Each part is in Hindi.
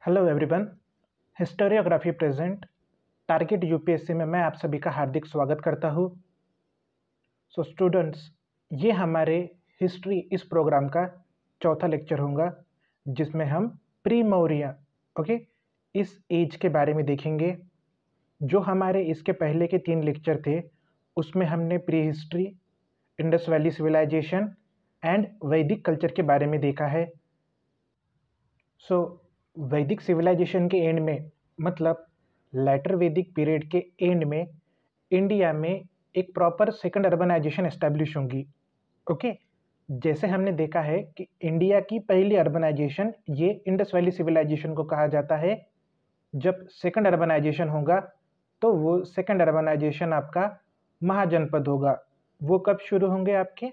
Hello everyone. Historiography present target UPSC में मैं आप सभी का हार्दिक स्वागत करता हूँ। सो स्टूडेंट्स, ये हमारे हिस्ट्री इस प्रोग्राम का चौथा लेक्चर होगा जिसमें हम प्री मौर्य इस एज के बारे में देखेंगे। जो हमारे इसके पहले के 3 लेक्चर थे उसमें हमने prehistory, Indus valley civilisation and Vedic culture के बारे में देखा है। सो वैदिक सिविलाइजेशन के एंड में मतलब लेटर वैदिक पीरियड के एंड में इंडिया में एक प्रॉपर सेकंड अर्बनाइजेशन एस्टेब्लिश होगी। जैसे हमने देखा है कि इंडिया की पहली अर्बनाइजेशन ये इंडस वैली सिविलाइजेशन को कहा जाता है। जब सेकंड अर्बनाइजेशन होगा तो वो सेकंड अर्बनाइजेशन आपका महाजनपद होगा। वो कब शुरू होंगे आपके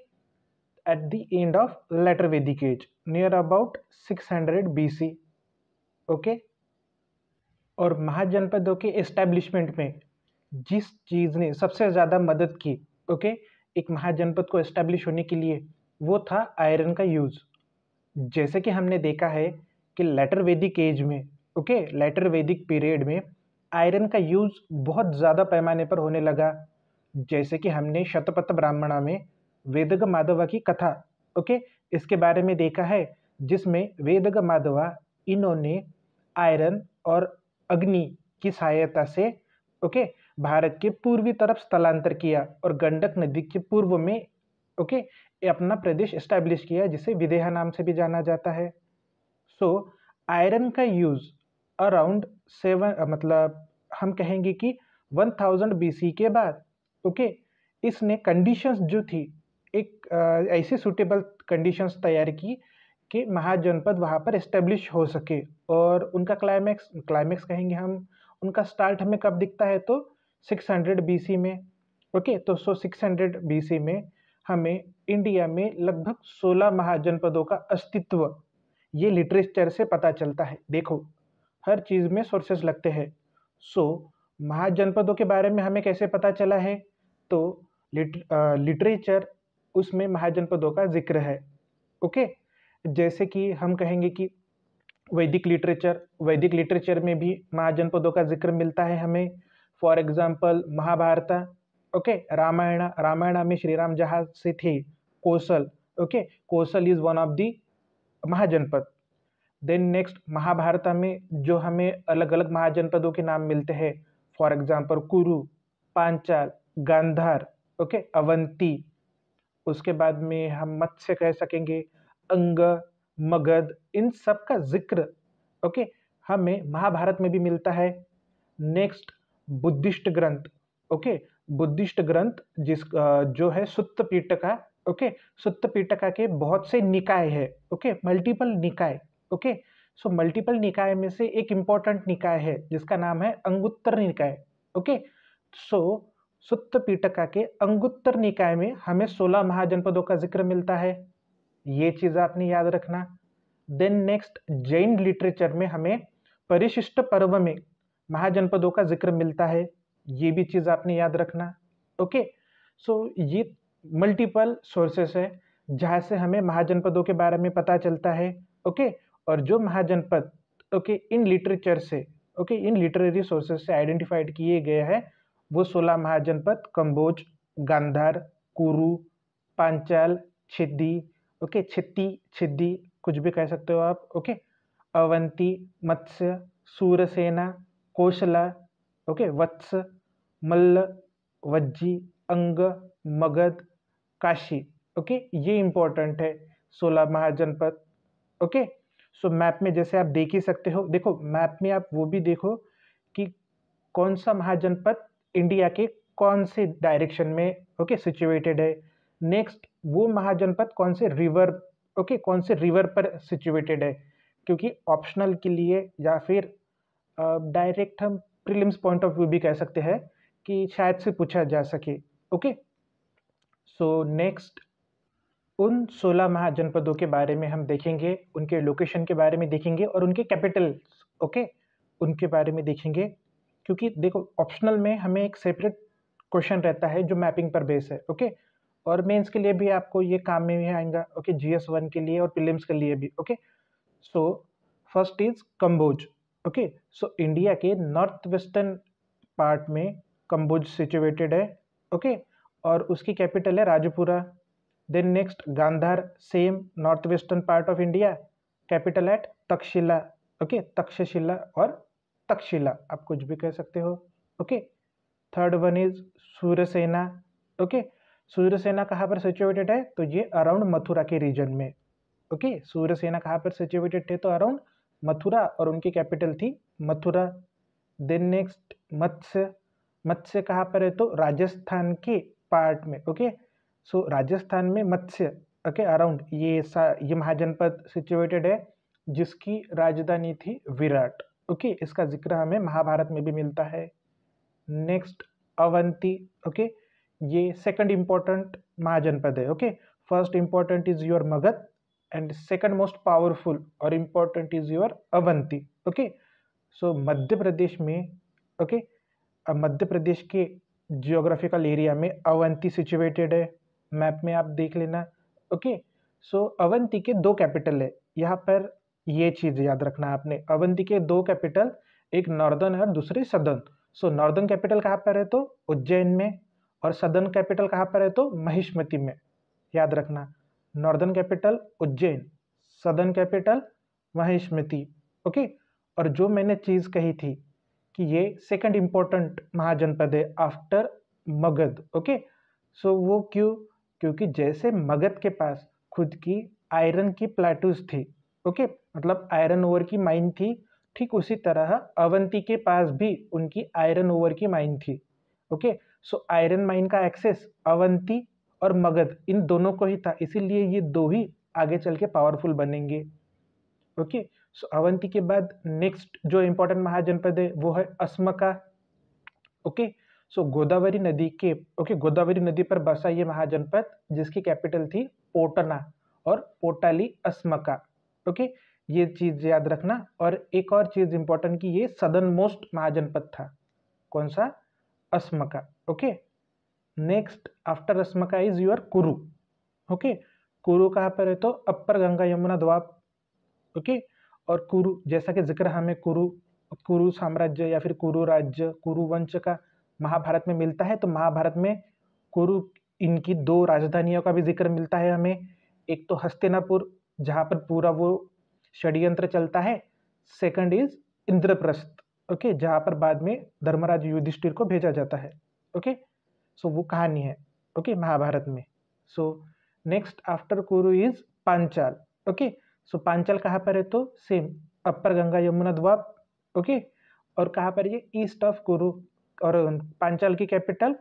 at the end of later Vedic age near about 600 BC। और महाजनपदों के एस्टैब्लिशमेंट में जिस चीज़ ने सबसे ज़्यादा मदद की एक महाजनपद को एस्टैब्लिश होने के लिए वो था आयरन का यूज़। जैसे कि हमने देखा है कि लेटर वैदिक एज में लेटर वैदिक पीरियड में आयरन का यूज़ बहुत ज़्यादा पैमाने पर होने लगा। जैसे कि हमने शतपथ ब्राह्मणा में वेदग माधवा की कथा इसके बारे में देखा है, जिसमें वेदग माधवा इन्होंने आयरन और अग्नि की सहायता से भारत के पूर्वी तरफ स्थलांतर किया और गंडक नदी के पूर्व में अपना प्रदेश एस्टैब्लिश किया जिसे विदेहा नाम से भी जाना जाता है। सो आयरन का यूज अराउंड 7 मतलब हम कहेंगे कि 1000 BC के बाद इसने कंडीशंस जो थी एक ऐसी सुटेबल कंडीशंस तैयार की कि महाजनपद वहाँ पर एस्टेब्लिश हो सके। और उनका क्लाइमेक्स कहेंगे हम, उनका स्टार्ट हमें कब दिखता है तो 600 BC में। तो 600 BC में हमें इंडिया में लगभग 16 महाजनपदों का अस्तित्व ये लिटरेचर से पता चलता है। देखो, हर चीज़ में सोर्सेस लगते हैं। महाजनपदों के बारे में हमें कैसे पता चला है तो लिटरेचर उसमें महाजनपदों का जिक्र है। जैसे कि हम कहेंगे कि वैदिक लिटरेचर में भी महाजनपदों का जिक्र मिलता है हमें। फॉर एग्जाम्पल महाभारत, रामायण में श्री राम जहाँ से थे Kaushal, Kaushal is one of the mahajanapada. Then next Mahabharata में जो हमें अलग अलग महाजनपदों के नाम मिलते हैं, फॉर एग्जाम्पल कुरु, पांचाल, गांधार, अवंती। उसके बाद में हम मत्स्य कह सकेंगे, अंग, मगध, इन सब का जिक्र हमें महाभारत में भी मिलता है। नेक्स्ट बुद्धिस्ट ग्रंथ, बुद्धिस्ट ग्रंथ जो है सुत्त पिटका, सुत्त पिटका के बहुत से निकाय है, मल्टीपल निकाय। सो मल्टीपल निकाय में से एक इंपॉर्टेंट निकाय है जिसका नाम है अंगुत्तर निकाय। सो सुत्त पिटका के अंगुत्तर निकाय में हमें 16 महाजनपदों का जिक्र मिलता है। ये चीज आपने याद रखना। देन नेक्स्ट जैन लिटरेचर में हमें परिशिष्ट पर्व में महाजनपदों का जिक्र मिलता है। ये भी चीज आपने याद रखना। सो ये मल्टीपल सोर्सेस है जहाँ से हमें महाजनपदों के बारे में पता चलता है। और जो महाजनपद इन लिटरेचर से इन लिटरेरी सोर्सेस से आइडेंटिफाइड किए गए हैं वो 16 महाजनपद कंबोज, गांधार, कुरु, पांचाल, छिद्दी, छिद्दी कुछ भी कह सकते हो आप, अवंती, मत्स्य, सूरसेना, कौशला, वत्स, मल्ल, वज्जी, अंग, मगध, काशी। ये इंपॉर्टेंट है 16 महाजनपद। सो मैप में जैसे आप देख ही सकते हो, देखो मैप में आप वो भी देखो कि कौन सा महाजनपद इंडिया के कौन से डायरेक्शन में सिचुएटेड है। नेक्स्ट वो महाजनपद कौन से रिवर पर सिचुएटेड है, क्योंकि ऑप्शनल के लिए या फिर डायरेक्ट हम प्रीलिम्स पॉइंट ऑफ व्यू भी कह सकते हैं कि शायद से पूछा जा सके। सो नेक्स्ट उन 16 महाजनपदों के बारे में हम देखेंगे, उनके लोकेशन के बारे में देखेंगे और उनके कैपिटल्स उनके बारे में देखेंगे। क्योंकि देखो ऑप्शनल में हमें एक सेपरेट क्वेश्चन रहता है जो मैपिंग पर बेस है। और मेंस के लिए भी आपको ये काम में ही आएगा, GS1 के लिए और प्रीलिम्स के लिए भी। So first is Kamboja. Okay, so India के नॉर्थ वेस्टर्न पार्ट में कंबोज सिचुएटेड है। ओके, और उसकी कैपिटल है Rajpura. Then next Gandhara, same north western part of India, capital at Taxila. Okay, Taxila और तक्षशिला आप कुछ भी कह सकते हो। Okay, third one is Surasena. Okay, Surasena कहाँ पर सिचुएटेड है? तो ये अराउंड मथुरा के रीजन में। ओके, सूरसेना कहाँ पर सिचुएटेड थे? तो अराउंड मथुरा, और उनकी कैपिटल थी मथुरा। देन नेक्स्ट मत्स्य, मत्स्य कहाँ पर है? तो राजस्थान के पार्ट में। ओके, सो राजस्थान में मत्स्य, ओके, अराउंड ये महाजनपद सिचुएटेड है, जिसकी राजधानी थी विराट। ओके, इसका जिक्र हमें महाभारत में भी मिलता है। नेक्स्ट अवंती। ओके, ये सेकंड इंपॉर्टेंट महाजनपद है। Okay, first important is your Magadha and second most powerful और important is your Avanti. Okay, so Madhya Pradesh में, ओके, मध्य प्रदेश के जियोग्राफिकल एरिया में अवंती सिचुएटेड है। मैप में आप देख लेना। ओके, सो अवंती के दो कैपिटल है। यहाँ पर ये चीज याद रखना आपने, अवंती के दो कैपिटल, एक नॉर्दर्न है और दूसरी सदर्न। सो नॉर्दर्न कैपिटल कहाँ पर है? तो उज्जैन में, और सदर्न कैपिटल कहाँ पर है? तो महिष्मति में। याद रखना, northern capital Ujjain, southern capital Mahishmati. Okay, और जो मैंने चीज कही थी कि ये सेकंड इंपॉर्टेंट महाजनपद है आफ्टर मगध। ओके, सो वो क्यों? क्योंकि जैसे मगध के पास खुद की आयरन की प्लेटूज थी, ओके, मतलब आयरन ओवर की माइन थी, ठीक उसी तरह अवंती के पास भी उनकी आयरन ओवर की माइन थी। ओके, सो आयरन माइन का एक्सेस अवंती और मगध इन दोनों को ही था, इसीलिए ये दो ही आगे चल के पावरफुल बनेंगे। ओके, सो अवंती के बाद नेक्स्ट जो इंपॉर्टेंट महाजनपद है वो है अस्मका। ओके, सो गोदावरी नदी के, ओके, गोदावरी नदी पर बसा ये महाजनपद, जिसकी कैपिटल थी पोटना और पोटाली अस्मका। ओके, ये चीज याद रखना। और एक और चीज इंपॉर्टेंट कि ये सदर्न मोस्ट महाजनपद था। कौन सा? Asmaka. Okay, next after Asmaka is your Kuru. Okay, Kuru कहाँ पर है? तो अपर गंगा यमुना द्वाब। ओके, और कुरु, जैसा कि जिक्र हमें कुरु साम्राज्य या फिर कुरु राज्य, कुरु वंश का महाभारत में मिलता है। तो महाभारत में कुरु, इनकी दो राजधानियों का भी जिक्र मिलता है हमें। एक तो हस्तिनापुर, जहाँ पर पूरा वो षड्यंत्र चलता है। Second is Indraprastha. ओके, जहाँ पर बाद में धर्मराज युधिष्ठिर को भेजा जाता है। ओके, सो वो कहानी है, ओके, महाभारत में। सो नेक्स्ट आफ्टर कुरु इज पांचाल। ओके, सो पांचाल कहाँ पर है? तो सेम अपर गंगा यमुना द्वाब। ओके, और कहाँ पर ये? ईस्ट ऑफ कुरु। और पांचाल की कैपिटल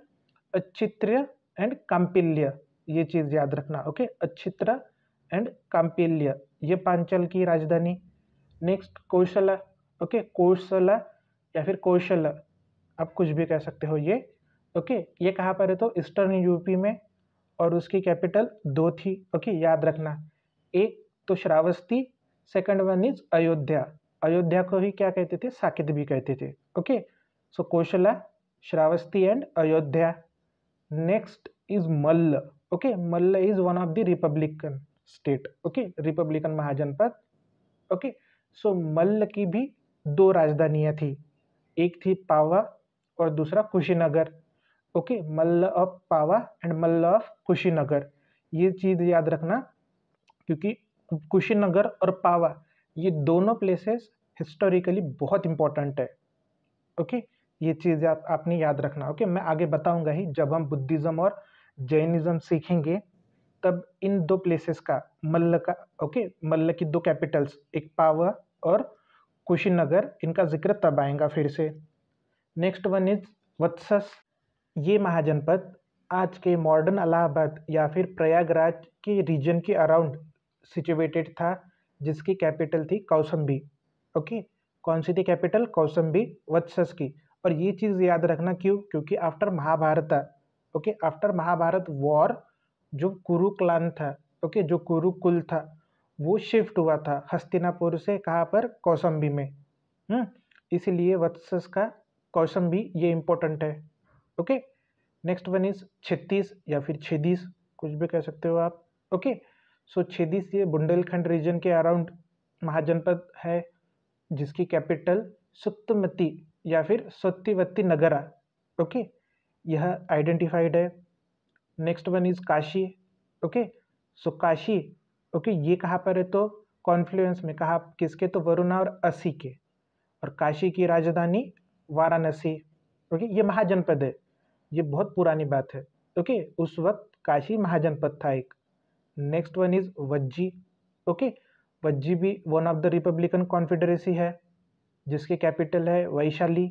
अच्छित्र्य एंड काम्पिल्य, ये चीज याद रखना। ओके, अच्छित्र एंड काम्पिल्य, ये पांचाल की राजधानी। नेक्स्ट कौशला। ओके, कौशला या फिर कौशल, आप कुछ भी कह सकते हो ये। ओके, ये कहाँ पर है? तो ईस्टर्न यूपी में, और उसकी कैपिटल दो थी। ओके, याद रखना, एक तो Shravasti, second one is Ayodhya. Ayodhya को ही क्या कहते थे? साकेत भी कहते थे। Okay, so Kaushala, Shravasti and Ayodhya. Next is Malla. Okay, Malla is one of the republican state. Okay, republican mahajanapada. Okay, so Malla की भी दो राजधानियां थी, एक थी पावा और दूसरा Kushinagar. Okay, Malla of Pava and Malla of Kushinagar, ये चीज याद रखना, क्योंकि कुशीनगर और पावा ये दोनों प्लेसेस हिस्टोरिकली बहुत इंपॉर्टेंट है। ओके, ये चीज आपने याद रखना। ओके, मैं आगे बताऊंगा ही, जब हम बुद्धिज्म और जैनिज्म सीखेंगे तब इन दो प्लेसेस का, मल्ल का, ओके, मल्ल की दो कैपिटल्स, एक पावा और कुशीनगर, इनका जिक्र तब आएगा फिर से। Next one is Vatsas. ये महाजनपद आज के मॉडर्न इलाहाबाद या फिर प्रयागराज के रीजन के अराउंड सिचुएटेड था, जिसकी कैपिटल थी कौसंबी। ओके, कौन सी थी कैपिटल? कौसंबी, वत्सस की। और ये चीज याद रखना, क्यों? क्योंकि after Mahabharata, okay, after Mahabharata war जो कुरु क्लान था, ओके, जो कुरु कुल था, वो शिफ्ट हुआ था हस्तिनापुर से, कहाँ पर? कौसंबी में। इसीलिए वत्सस का कौसंबी ये इंपॉर्टेंट है। ओके, नेक्स्ट वन इज छत्तीस या फिर छेदीस, कुछ भी कह सकते हो आप। ओके, सो छेदीस ये बुंदेलखंड रीजन के अराउंड महाजनपद है, जिसकी कैपिटल सुत्तमती या फिर सत्यवती नगरा। ओके, यह आइडेंटिफाइड है। Next one is Kashi. Okay, so Kashi, okay, ये कहाँ पर है? तो कॉन्फ्लुएंस में, कहा किसके? तो वरुणा और असी के। और काशी की राजधानी वाराणसी। ओके, ये महाजनपद है, ये बहुत पुरानी बात है। ओके, उस वक्त काशी महाजनपद था एक। Next one is Vajji. Okay, Vajji भी one of the republican confederacy है, जिसकी कैपिटल है वैशाली।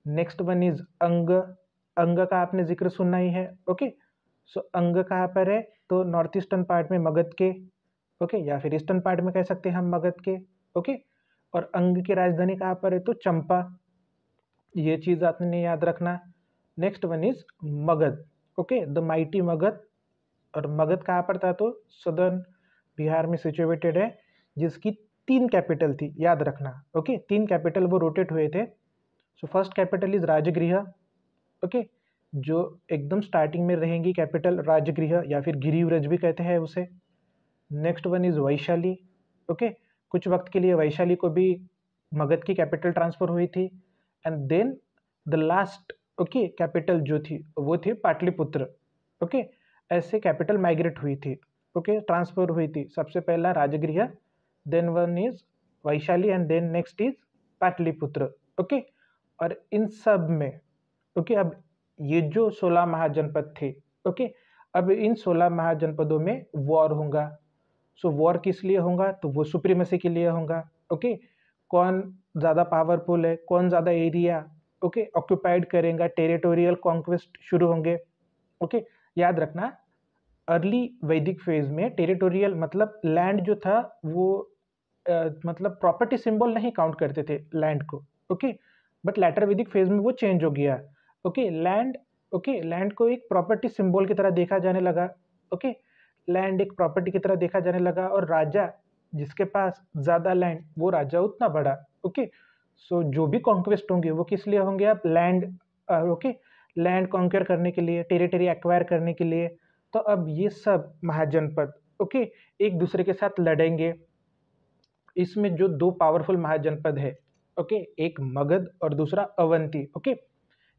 नेक्स्ट वन इज अंग। अंग का आपने जिक्र सुनना ही है। ओके, सो अंग कहाँ पर है? तो नॉर्थ ईस्टर्न पार्ट में मगध के। ओके, या फिर ईस्टर्न पार्ट में कह सकते हैं हम मगध के। ओके, और अंग की राजधानी कहाँ पर है? तो चंपा। ये चीज आपने याद रखना। Next one is Magadh. Okay, the mighty Magadh. और मगध कहाँ पर था? तो सदर्न बिहार में सिचुएटेड है, जिसकी 3 कैपिटल थी, याद रखना। ओके, 3 कैपिटल वो रोटेट हुए थे। So first capital is Rajgriha. Okay, जो एकदम स्टार्टिंग में रहेंगी कैपिटल राजगृह या फिर गिरिव्रज भी कहते हैं उसे। Next one is Vaishali. Okay, कुछ वक्त के लिए वैशाली को भी मगध की कैपिटल ट्रांसफर हुई थी। And then the last okay capital जो थी वो थी पाटलिपुत्र। ओके, ऐसे कैपिटल माइग्रेट हुई थी। ओके, ट्रांसफर हुई थी। सबसे पहला Rajgriha, then one is Vaishali and then next is Pataliputra. Okay, और इन सब में ओके अब ये जो 16 महाजनपद थे, ओके, अब इन 16 महाजनपदों में वॉर होगा। सो वॉर किस लिए होगा? तो वो सुप्रीमेसी के लिए होगा। ओके, कौन ज़्यादा पावरफुल है, कौन ज़्यादा एरिया ओके ऑक्यूपाइड करेगा, टेरिटोरियल कॉन्क्वेस्ट शुरू होंगे। ओके, याद रखना, अर्ली वैदिक फेज में टेरिटोरियल मतलब लैंड जो था वो मतलब प्रॉपर्टी सिंबल नहीं काउंट करते थे लैंड को। ओके, बट लेटर वैदिक फेज में वो चेंज हो गया। ओके, लैंड को एक प्रॉपर्टी सिंबल की तरह देखा जाने लगा। ओके, लैंड एक प्रॉपर्टी की तरह देखा जाने लगा, और राजा जिसके पास ज़्यादा लैंड वो राजा उतना बड़ा। ओके, सो जो भी कॉन्क्वेस्ट होंगे वो किस लिए होंगे? अब लैंड ओके लैंड कॉन्क्वेयर करने के लिए, टेरिटरी एक्वायर करने के लिए। तो अब ये सब महाजनपद ओके एक दूसरे के साथ लड़ेंगे। इसमें जो 2 पावरफुल महाजनपद है ओके, एक मगध और दूसरा अवंती। ओके,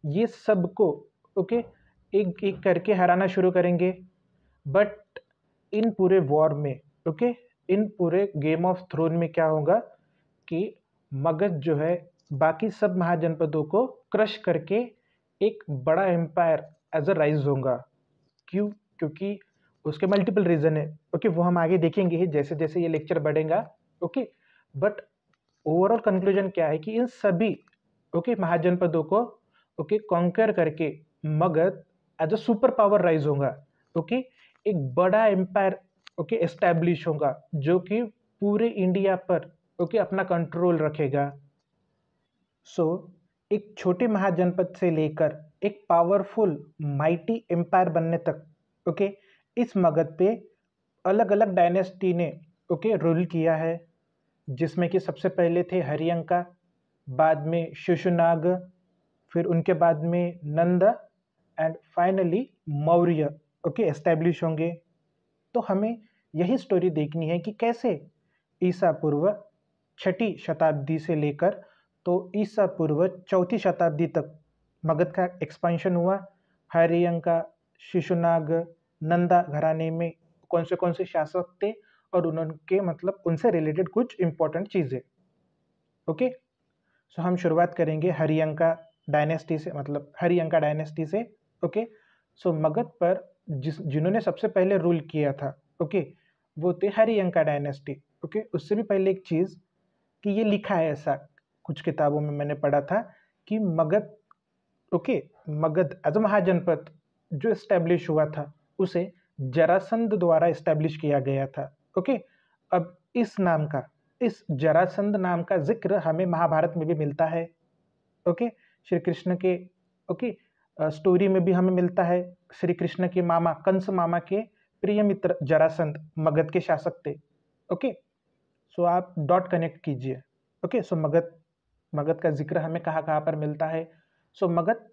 ये सबको ओके एक एक करके हराना शुरू करेंगे। बट इन पूरे वॉर में ओके इन पूरे गेम ऑफ थ्रोन में क्या होगा कि मगध जो है बाकी सब महाजनपदों को क्रश करके एक बड़ा एम्पायर एज अ राइज होगा। क्यों? क्योंकि उसके मल्टीपल रीजन है। ओके, वो हम आगे देखेंगे ही जैसे जैसे ये लेक्चर बढ़ेगा। ओके, बट ओवरऑल कंक्लूजन क्या है कि इन सभी ओके महाजनपदों को ओके कॉन्कर करके Magadha as a super power rise होगा। ओके, एक बड़ा एम्पायर ओके एस्टैब्लिश होगा जो कि पूरे इंडिया पर ओके अपना कंट्रोल रखेगा। सो एक छोटे महाजनपद से लेकर एक पावरफुल माइटी एम्पायर बनने तक ओके इस मगध पे अलग अलग डायनेस्टी ने ओके रूल किया है, जिसमें कि सबसे पहले थे हरियंका, बाद में शिशुनाग, फिर उनके बाद में Nanda and finally Maurya okay establish होंगे। तो हमें यही स्टोरी देखनी है कि कैसे ईसा पूर्व 6ठी शताब्दी से लेकर तो ईसा पूर्व 4थी शताब्दी तक मगध का एक्सपेंशन हुआ। हरियंका, शिशुनाग, नंदा घराने में कौन से शासक थे और उनके मतलब उनसे रिलेटेड कुछ इंपॉर्टेंट चीज़ें। ओके, सो हम शुरुआत करेंगे हरियंका डायनेस्टी से, मतलब हरियंका डायनेस्टी से। ओके, सो मगध पर जिन्होंने सबसे पहले रूल किया था ओके वो थे हरियंका डायनेस्टी। ओके, उससे भी पहले एक चीज़ कि ये लिखा है ऐसा कुछ किताबों में मैंने पढ़ा था कि Magadha okay Magadha as a mahajanapada जो एस्टेब्लिश हुआ था उसे जरासंध द्वारा एस्टेब्लिश किया गया था। ओके, अब इस जरासंध नाम का जिक्र हमें महाभारत में भी मिलता है। ओके, श्री कृष्ण के ओके स्टोरी में भी हमें मिलता है। श्री कृष्ण के मामा कंस मामा के प्रिय मित्र जरासंध मगध के शासक थे। ओके, सो आप डॉट कनेक्ट कीजिए। ओके, सो मगध का जिक्र हमें कहाँ कहाँ पर मिलता है? सो मगध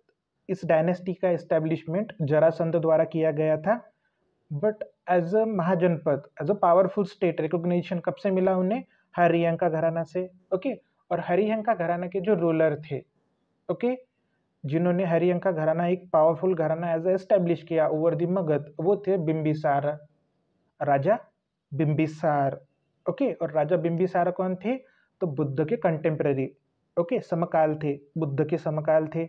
इस डायनेस्टी का एस्टेब्लिशमेंट जरासंध द्वारा किया गया था, but as a mahajanapada as a powerful state recognition कब से मिला उन्हें? हरियंका घराना से, ओके। और हरियंका घराना के जो रूलर थे, ओके, जिन्होंने हरियंका घराना एक पावरफुल घराना एज एस्टेब्लिश किया ओवर द मगध, वो थे बिंबिसार, राजा बिंबिसार, ओके। और राजा बिंबिसार कौन थे? तो बुद्ध के कंटेम्पररी, ओके, समकाल थे, बुद्ध के समकाल थे,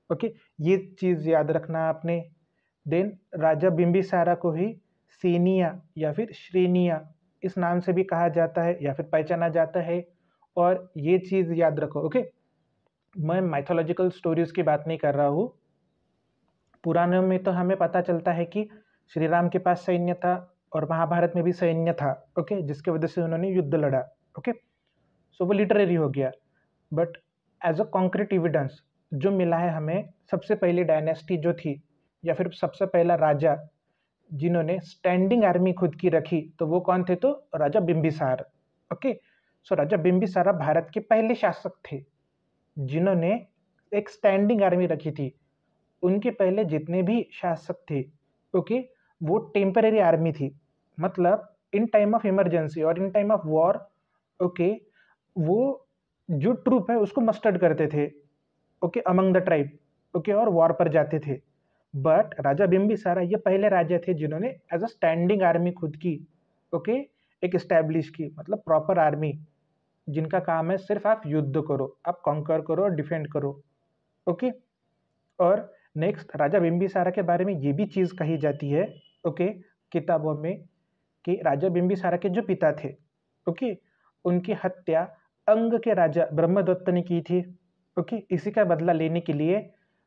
ओके। ये चीज याद रखना आपने। देन राजा बिंबिसारा को ही सेनिया या फिर श्रेनिया इस नाम से भी कहा जाता है या फिर पहचाना जाता है। और ये चीज याद रखो, ओके। मैं माइथोलॉजिकल स्टोरीज की बात नहीं कर रहा हूँ। पुराणों में तो हमें पता चलता है कि श्री राम के पास सैन्य था और महाभारत में भी सैन्य था, ओके, जिसके वजह से उन्होंने युद्ध लड़ा, ओके। सो वो लिटरेरी हो गया। But as a concrete evidence जो मिला है हमें, सबसे पहली डायनेस्टी जो थी या फिर सबसे पहला राजा जिन्होंने स्टैंडिंग आर्मी खुद की रखी, तो वो कौन थे? तो राजा बिंबिसार, ओके। सो राजा बिंबिसारा भारत के पहले शासक थे जिन्होंने एक स्टैंडिंग आर्मी रखी थी। उनके पहले जितने भी शासक थे, ओके, वो टेम्पररी आर्मी थी, मतलब इन टाइम ऑफ इमरजेंसी और in time of war, okay, वो जो ट्रूप है उसको मस्टर्ड करते थे, okay, among the tribe, okay, और वॉर पर जाते थे। बट राजा बिंबिसारा ये पहले राजा थे जिन्होंने एज अ स्टैंडिंग आर्मी खुद की, ओके, एक स्टैब्लिश की, मतलब प्रॉपर आर्मी जिनका काम है सिर्फ आप युद्ध करो, आप कॉन्कर करो और डिफेंड करो, ओके। और नेक्स्ट राजा बिंबिसारा के बारे में ये भी चीज़ कही जाती है, ओके, किताबों में, कि राजा बिंबिसारा के जो पिता थे, ओके, उनकी हत्या अंग के राजा ब्रह्मदत्त ने की थी, ओके। इसी का बदला लेने के लिए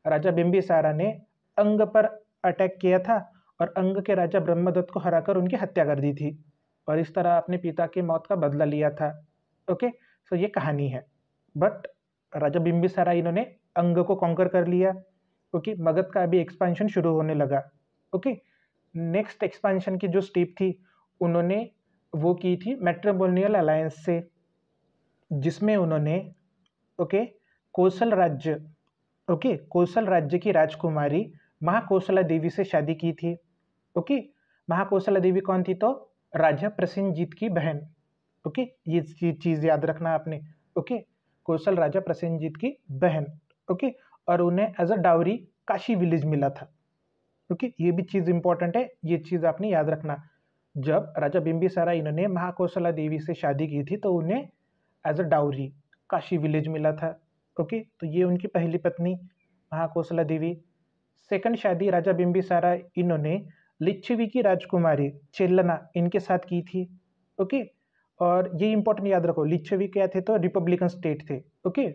राजा बिंबिसारा ने अंग पर अटैक किया था और अंग के राजा ब्रह्मदत्त को हराकर उनकी हत्या कर दी थी और इस तरह अपने पिता की मौत का बदला लिया था, ओके। सो ये कहानी है। बट राजा बिंबिसारा इन्होंने अंग को कॉन्कर कर लिया, ओके। मगध का अभी एक्सपेंशन शुरू होने लगा, ओके। नेक्स्ट एक्सपेंशन की जो स्टेप थी उन्होंने वो की थी मैट्रिमोनियल अलायंस से, जिसमें उन्होंने, ओके, कोसल राज्य, ओके, कोसल राज्य की राजकुमारी महाकोसला देवी से शादी की थी, ओके। महाकोसला देवी कौन थी? तो राजा प्रसेनजीत की बहन, ओके। ये चीज याद रखना आपने, ओके। कौशल राजा प्रसेनजीत की बहन, ओके। और उन्हें as a dowry Kashi village मिला था, ओके। ये भी चीज इंपॉर्टेंट है, ये चीज आपने याद रखना। जब राजा बिंबिसारा इन्होंने महाकोसला देवी से शादी की थी तो उन्हें as a dowry Kashi village मिला था, ओके। तो ये उनकी पहली पत्नी महाकोसला देवी। सेकंड शादी राजा बिंबिसारा इन्होंने लिच्छवी की राजकुमारी चेल्लना इनके साथ की थी, ओके। और ये इंपॉर्टेंट याद रखो, लिच्छवी क्या थे? तो रिपब्लिकन स्टेट थे, ओके।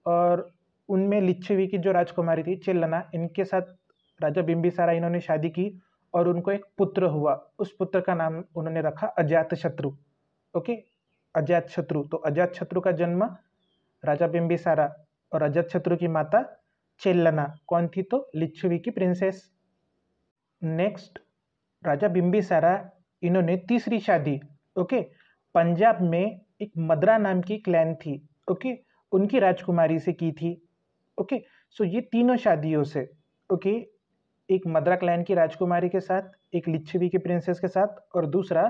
और उनमें लिच्छवी की जो राजकुमारी थी चेल्लना, इनके साथ राजा बिंबिसारा इन्होंने शादी की और उनको एक पुत्र हुआ। उस पुत्र का नाम उन्होंने रखा अजातशत्रु, ओके, अजातशत्रु। तो अजातशत्रु का जन्म राजा बिंबिसारा और अजातशत्रु की माता चेल्लना कौन थी? तो लिच्छवी की प्रिंसेस। नेक्स्ट राजा बिंबिसारा इन्होंने तीसरी शादी, ओके, पंजाब में एक मद्रा नाम की क्लैन थी, ओके, उनकी राजकुमारी से की थी, ओके। सो ये तीनों शादियों से, ओके, एक मद्रा क्लैन की राजकुमारी के साथ, एक लिच्छवी की प्रिंसेस के साथ और दूसरा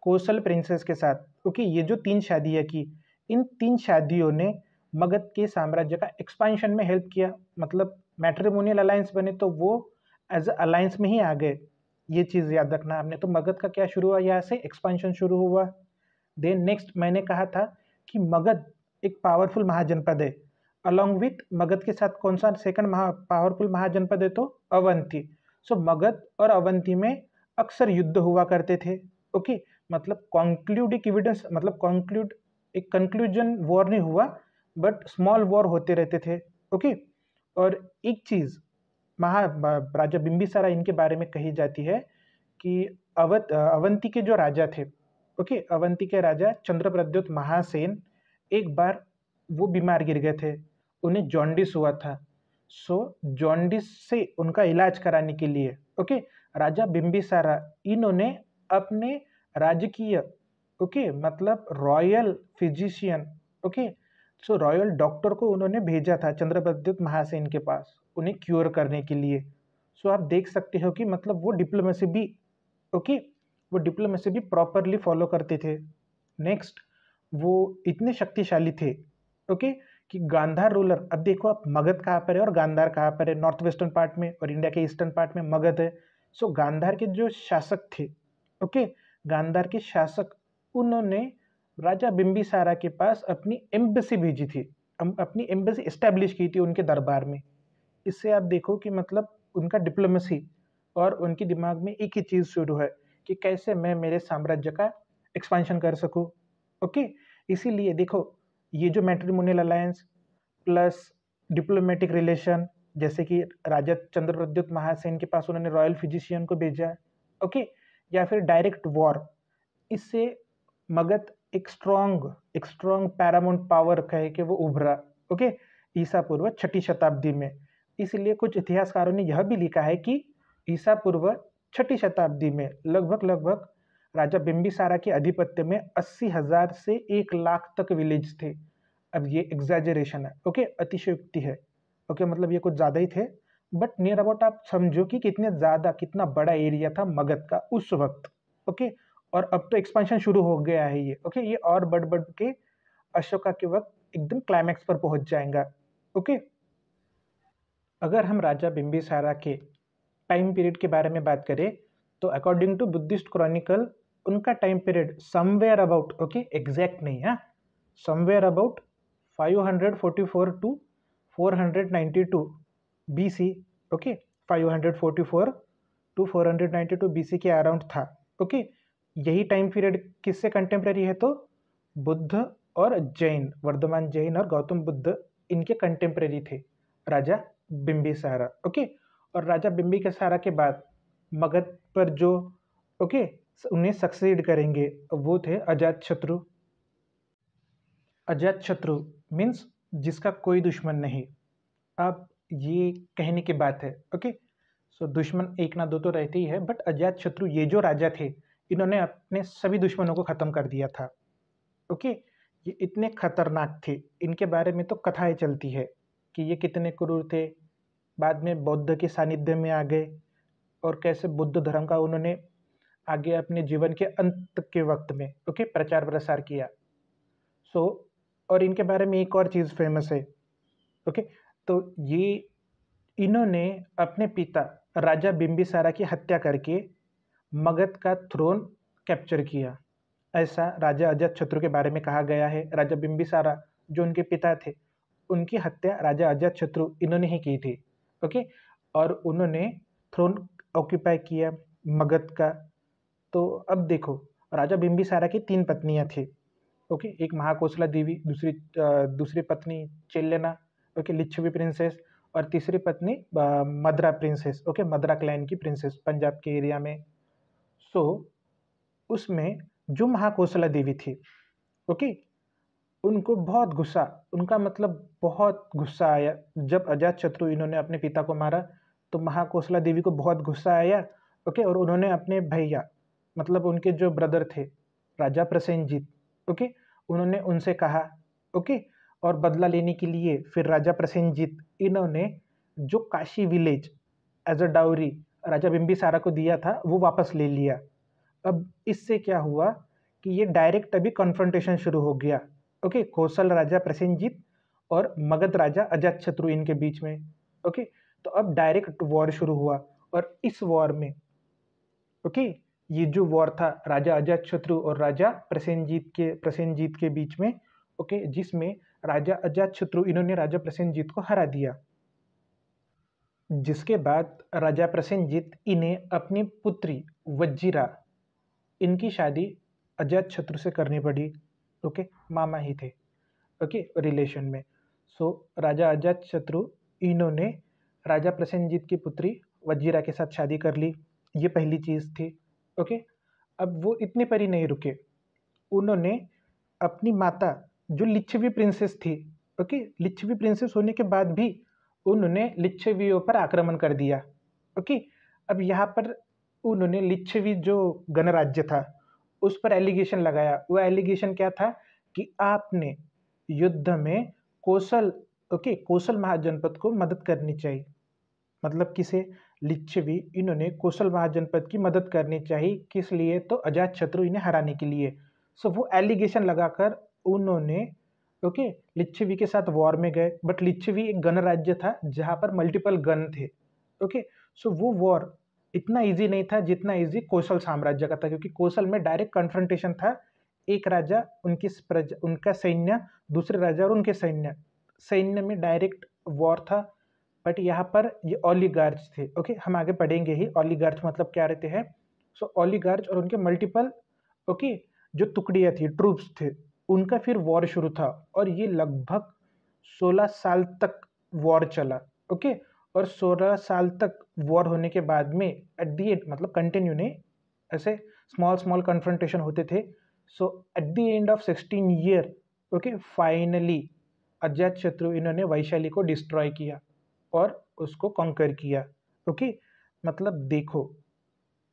कोसल प्रिंसेस के साथ, ओके। ये जो तीन शादियां की, इन तीन शादियों ने मगध के साम्राज्य का एक्सपांशन में हेल्प किया, मतलब मैट्रिमोनियल अलायंस बने तो वो एज अलायंस में ही आ गए। ये चीज़ याद रखना आपने। तो मगध का क्या शुरू हुआ? यहाँ से एक्सपांशन शुरू हुआ। देन नेक्स्ट मैंने कहा था कि मगध एक पावरफुल महाजनपद है। अलॉन्ग विथ मगध के साथ कौन सा सेकंड पावरफुल महाजनपद है? तो अवंती। सो मगध और अवंती में अक्सर युद्ध हुआ करते थे, ओके। मतलब कॉन्क्लूड एक एविडेंस, मतलब कॉन्क्लूड एक कंक्लूजन वॉर नहीं हुआ, बट स्मॉल वॉर होते रहते थे, ओके। और एक चीज राजा बिंबिसारा इनके बारे में कही जाती है कि अवंती के जो राजा थे, ओके, अवंती के राजा चंद्रप्रद्योत महासेन एक बार वो बीमार गिर गए थे, उन्हें जॉन्डिस हुआ था। सो जॉन्डिस से उनका इलाज कराने के लिए, ओके, राजा बिंबिसारा इन्होंने अपने राजकीय, ओके, मतलब रॉयल फिजिशियन, ओके, सो रॉयल डॉक्टर को उन्होंने भेजा था चंद्रप्रद्योत महासेन के पास उन्हें क्योर करने के लिए। सो आप देख सकते हो कि मतलब वो डिप्लोमेसी भी, ओके, वो डिप्लोमेसी भी प्रॉपरली फॉलो करते थे। नेक्स्ट वो इतने शक्तिशाली थे, ओके, कि गांधार रूलर, अब देखो आप मगध कहाँ पर है और गांधार कहाँ पर है, नॉर्थ वेस्टर्न पार्ट में, और इंडिया के ईस्टर्न पार्ट में मगध है। सो गांधार के जो शासक थे, ओके, गांधार के शासक, उन्होंने राजा बिंबिसारा के पास अपनी एम्बेसी भेजी थी, अपनी एम्बेसी एस्टैब्लिश की थी उनके दरबार में। इससे आप देखो कि मतलब उनका डिप्लोमेसी और उनके दिमाग में एक ही चीज़ शुरू है कि कैसे मैं मेरे साम्राज्य का एक्सपांशन कर सकूं, ओके। इसीलिए देखो, ये जो matrimonial alliance plus diplomatic relation, जैसे कि राजा चंद्रप्रद्युत महासेन के पास उन्होंने रॉयल फिजिशियन को भेजा, ओके, या फिर डायरेक्ट वॉर, इससे मगध एक स्ट्रॉन्ग पैरामाउंट पावर कहे कि वो उभरा, ओके, ईसा पूर्व 6ठी शताब्दी में। इसलिए कुछ इतिहासकारों ने यह भी लिखा है कि ईसा पूर्व 6ठी शताब्दी में लगभग राजा बिंबिसारा के आधिपत्य में 80,000 से 1 लाख तक विलेज थे। अब ये एग्जैजरेशन है, ओके, अतिशयोक्ति है, ओके, मतलब ये कुछ ज़्यादा ही थे, बट नियर अबाउट आप समझो कि कितने ज़्यादा, कितना बड़ा एरिया था मगध का उस वक्त, ओके। और अब तो एक्सपेंशन शुरू हो गया है ये, ओके, ये और बढ़ बढ़ के अशोका के वक्त एकदम क्लाइमैक्स पर पहुंच जाएगा, ओके। अगर हम राजा बिंबिसारा के टाइम पीरियड के बारे में बात करें, तो अकॉर्डिंग टू बुद्धिस्ट क्रॉनिकल उनका time period somewhere about, okay, exact नहीं है, somewhere about 544 to 492 BC, okay, 544 to 492 BC के अराउंड था, ओके। यही टाइम पीरियड किससे कंटेम्प्रेरी है, तो बुद्ध और जैन, वर्धमान जैन और गौतम बुद्ध, इनके कंटेम्प्रेरी थे राजा बिंबिसारा, ओके। और राजा बिंबिसारा के बाद मगध पर जो, ओके, उन्हें सक्सीड करेंगे वो थे अजातशत्रु। अजातशत्रु मीन्स जिसका कोई दुश्मन नहीं। अब ये कहने की बात है, ओके। सो दुश्मन एक ना दो तो रहते ही है, बट अजातशत्रु ये जो राजा थे, इन्होंने अपने सभी दुश्मनों को खत्म कर दिया था, ओके। ये इतने खतरनाक थे, इनके बारे में तो कथाएं चलती है कि ये कितने क्रूर थे, बाद में बौद्ध के सानिध्य में आ गए और कैसे बुद्ध धर्म का उन्होंने आगे अपने जीवन के अंत के वक्त में, ओके, प्रचार प्रसार किया। सो और इनके बारे में एक और चीज़ फेमस है, ओके। तो ये इन्होंने अपने पिता राजा बिंबिसारा की हत्या करके मगध का थ्रोन कैप्चर किया, ऐसा राजा अजातशत्रु के बारे में कहा गया है। राजा बिंबिसारा जो उनके पिता थे, उनकी हत्या राजा अजातशत्रु इन्होंने ही की थी, ओके। और उन्होंने थ्रोन ऑक्यूपाई किया मगध का। तो अब देखो, राजा बिंबिसारा की 3 पत्नियां थी, ओके, एक महाकोसला देवी, दूसरी पत्नी चेलेना, ओके, लिच्छवी प्रिंसेस, और तीसरी पत्नी मद्रा प्रिंसेस, ओके, मद्रा क्लैन की प्रिंसेस पंजाब के एरिया में। सो उसमें जो महाकोसला देवी थी, ओके, उनको बहुत गुस्सा, उनका मतलब बहुत गुस्सा आया जब अजातशत्रु इन्होंने अपने पिता को मारा। तो महाकोसला देवी को बहुत गुस्सा आया, ओके, और उन्होंने अपने भैया, मतलब उनके जो ब्रदर थे राजा प्रसेनजीत, ओके, उन्होंने उनसे कहा, ओके, और बदला लेने के लिए फिर राजा प्रसेनजीत इन्होंने जो Kashi village as a dowry राजा बिंबिसारा को दिया था वो वापस ले लिया। अब इससे क्या हुआ कि ये डायरेक्ट अभी कन्फ्रंटेशन शुरू हो गया, ओके, कौशल राजा प्रसेनजीत और मगध राजा अजातशत्रु इनके बीच में, ओके। तो अब डायरेक्ट वॉर शुरू हुआ, और इस वॉर में, ओके, ये जो वॉर था राजा अजातशत्रु और राजा प्रसेनजीत के बीच में, ओके, जिसमें राजा अजातशत्रु इन्होंने राजा प्रसेनजीत को हरा दिया। जिसके बाद राजा प्रसेनजीत इन्हें अपनी पुत्री वज्जिरा, इनकी शादी अजातशत्रु से करनी पड़ी, ओके, मामा ही थे, ओके, रिलेशन में। सो राजा अजातशत्रु इन्होंने राजा प्रसेनजीत की पुत्री वज्जिरा के साथ शादी कर ली, ये पहली चीज़ थी, ओके। अब वो इतने पर ही नहीं रुके, उन्होंने अपनी माता जो लिच्छवी प्रिंसेस थी, ओके, लिच्छवी प्रिंसेस होने के बाद भी उन्होंने लिच्छवियों पर आक्रमण कर दिया, ओके। अब यहाँ पर उन्होंने लिच्छवी जो गणराज्य था उस पर एलिगेशन लगाया। वो एलिगेशन क्या था कि आपने युद्ध में कौशल, ओके, कौशल महाजनपद को मदद करनी चाहिए, मतलब किसे, लिच्छवी, इन्होंने कौशल महाजनपद की मदद करनी चाहिए, किस लिए, तो अजातशत्रु इन्हें हराने के लिए। सो वो एलिगेशन लगाकर उन्होंने ओके लिच्छवी के साथ वॉर में गए, बट लिच्छवी एक गण राज्य था जहाँ पर मल्टीपल गन थे। ओके, सो वो वॉर इतना इजी नहीं था जितना इजी कोसल साम्राज्य का था, क्योंकि कोसल में डायरेक्ट कन्फ्रंटेशन था। एक राजा उनका सैन्य, दूसरे राजा और उनके सैन्य में डायरेक्ट वॉर था। बट यहाँ पर ये ऑलिगार्च थे। ओके, हम आगे पढ़ेंगे ही ऑलिगार्च मतलब क्या रहते हैं। सो ऑलिगार्च और उनके मल्टीपल ओके जो टुकड़ियाँ थी, ट्रूप्स थे, उनका फिर वॉर शुरू था और ये लगभग 16 साल तक वॉर चला। ओके, और 16 साल तक वॉर होने के बाद में एट दी एंड मतलब कंटिन्यू नहीं, ऐसे स्मॉल स्मॉल कन्फ्रंटेशन होते थे। So at the end of 16 year okay finally Ajatashatru इन्होंने वैशाली को डिस्ट्रॉय किया और उसको कॉन्कर किया। ओके, मतलब देखो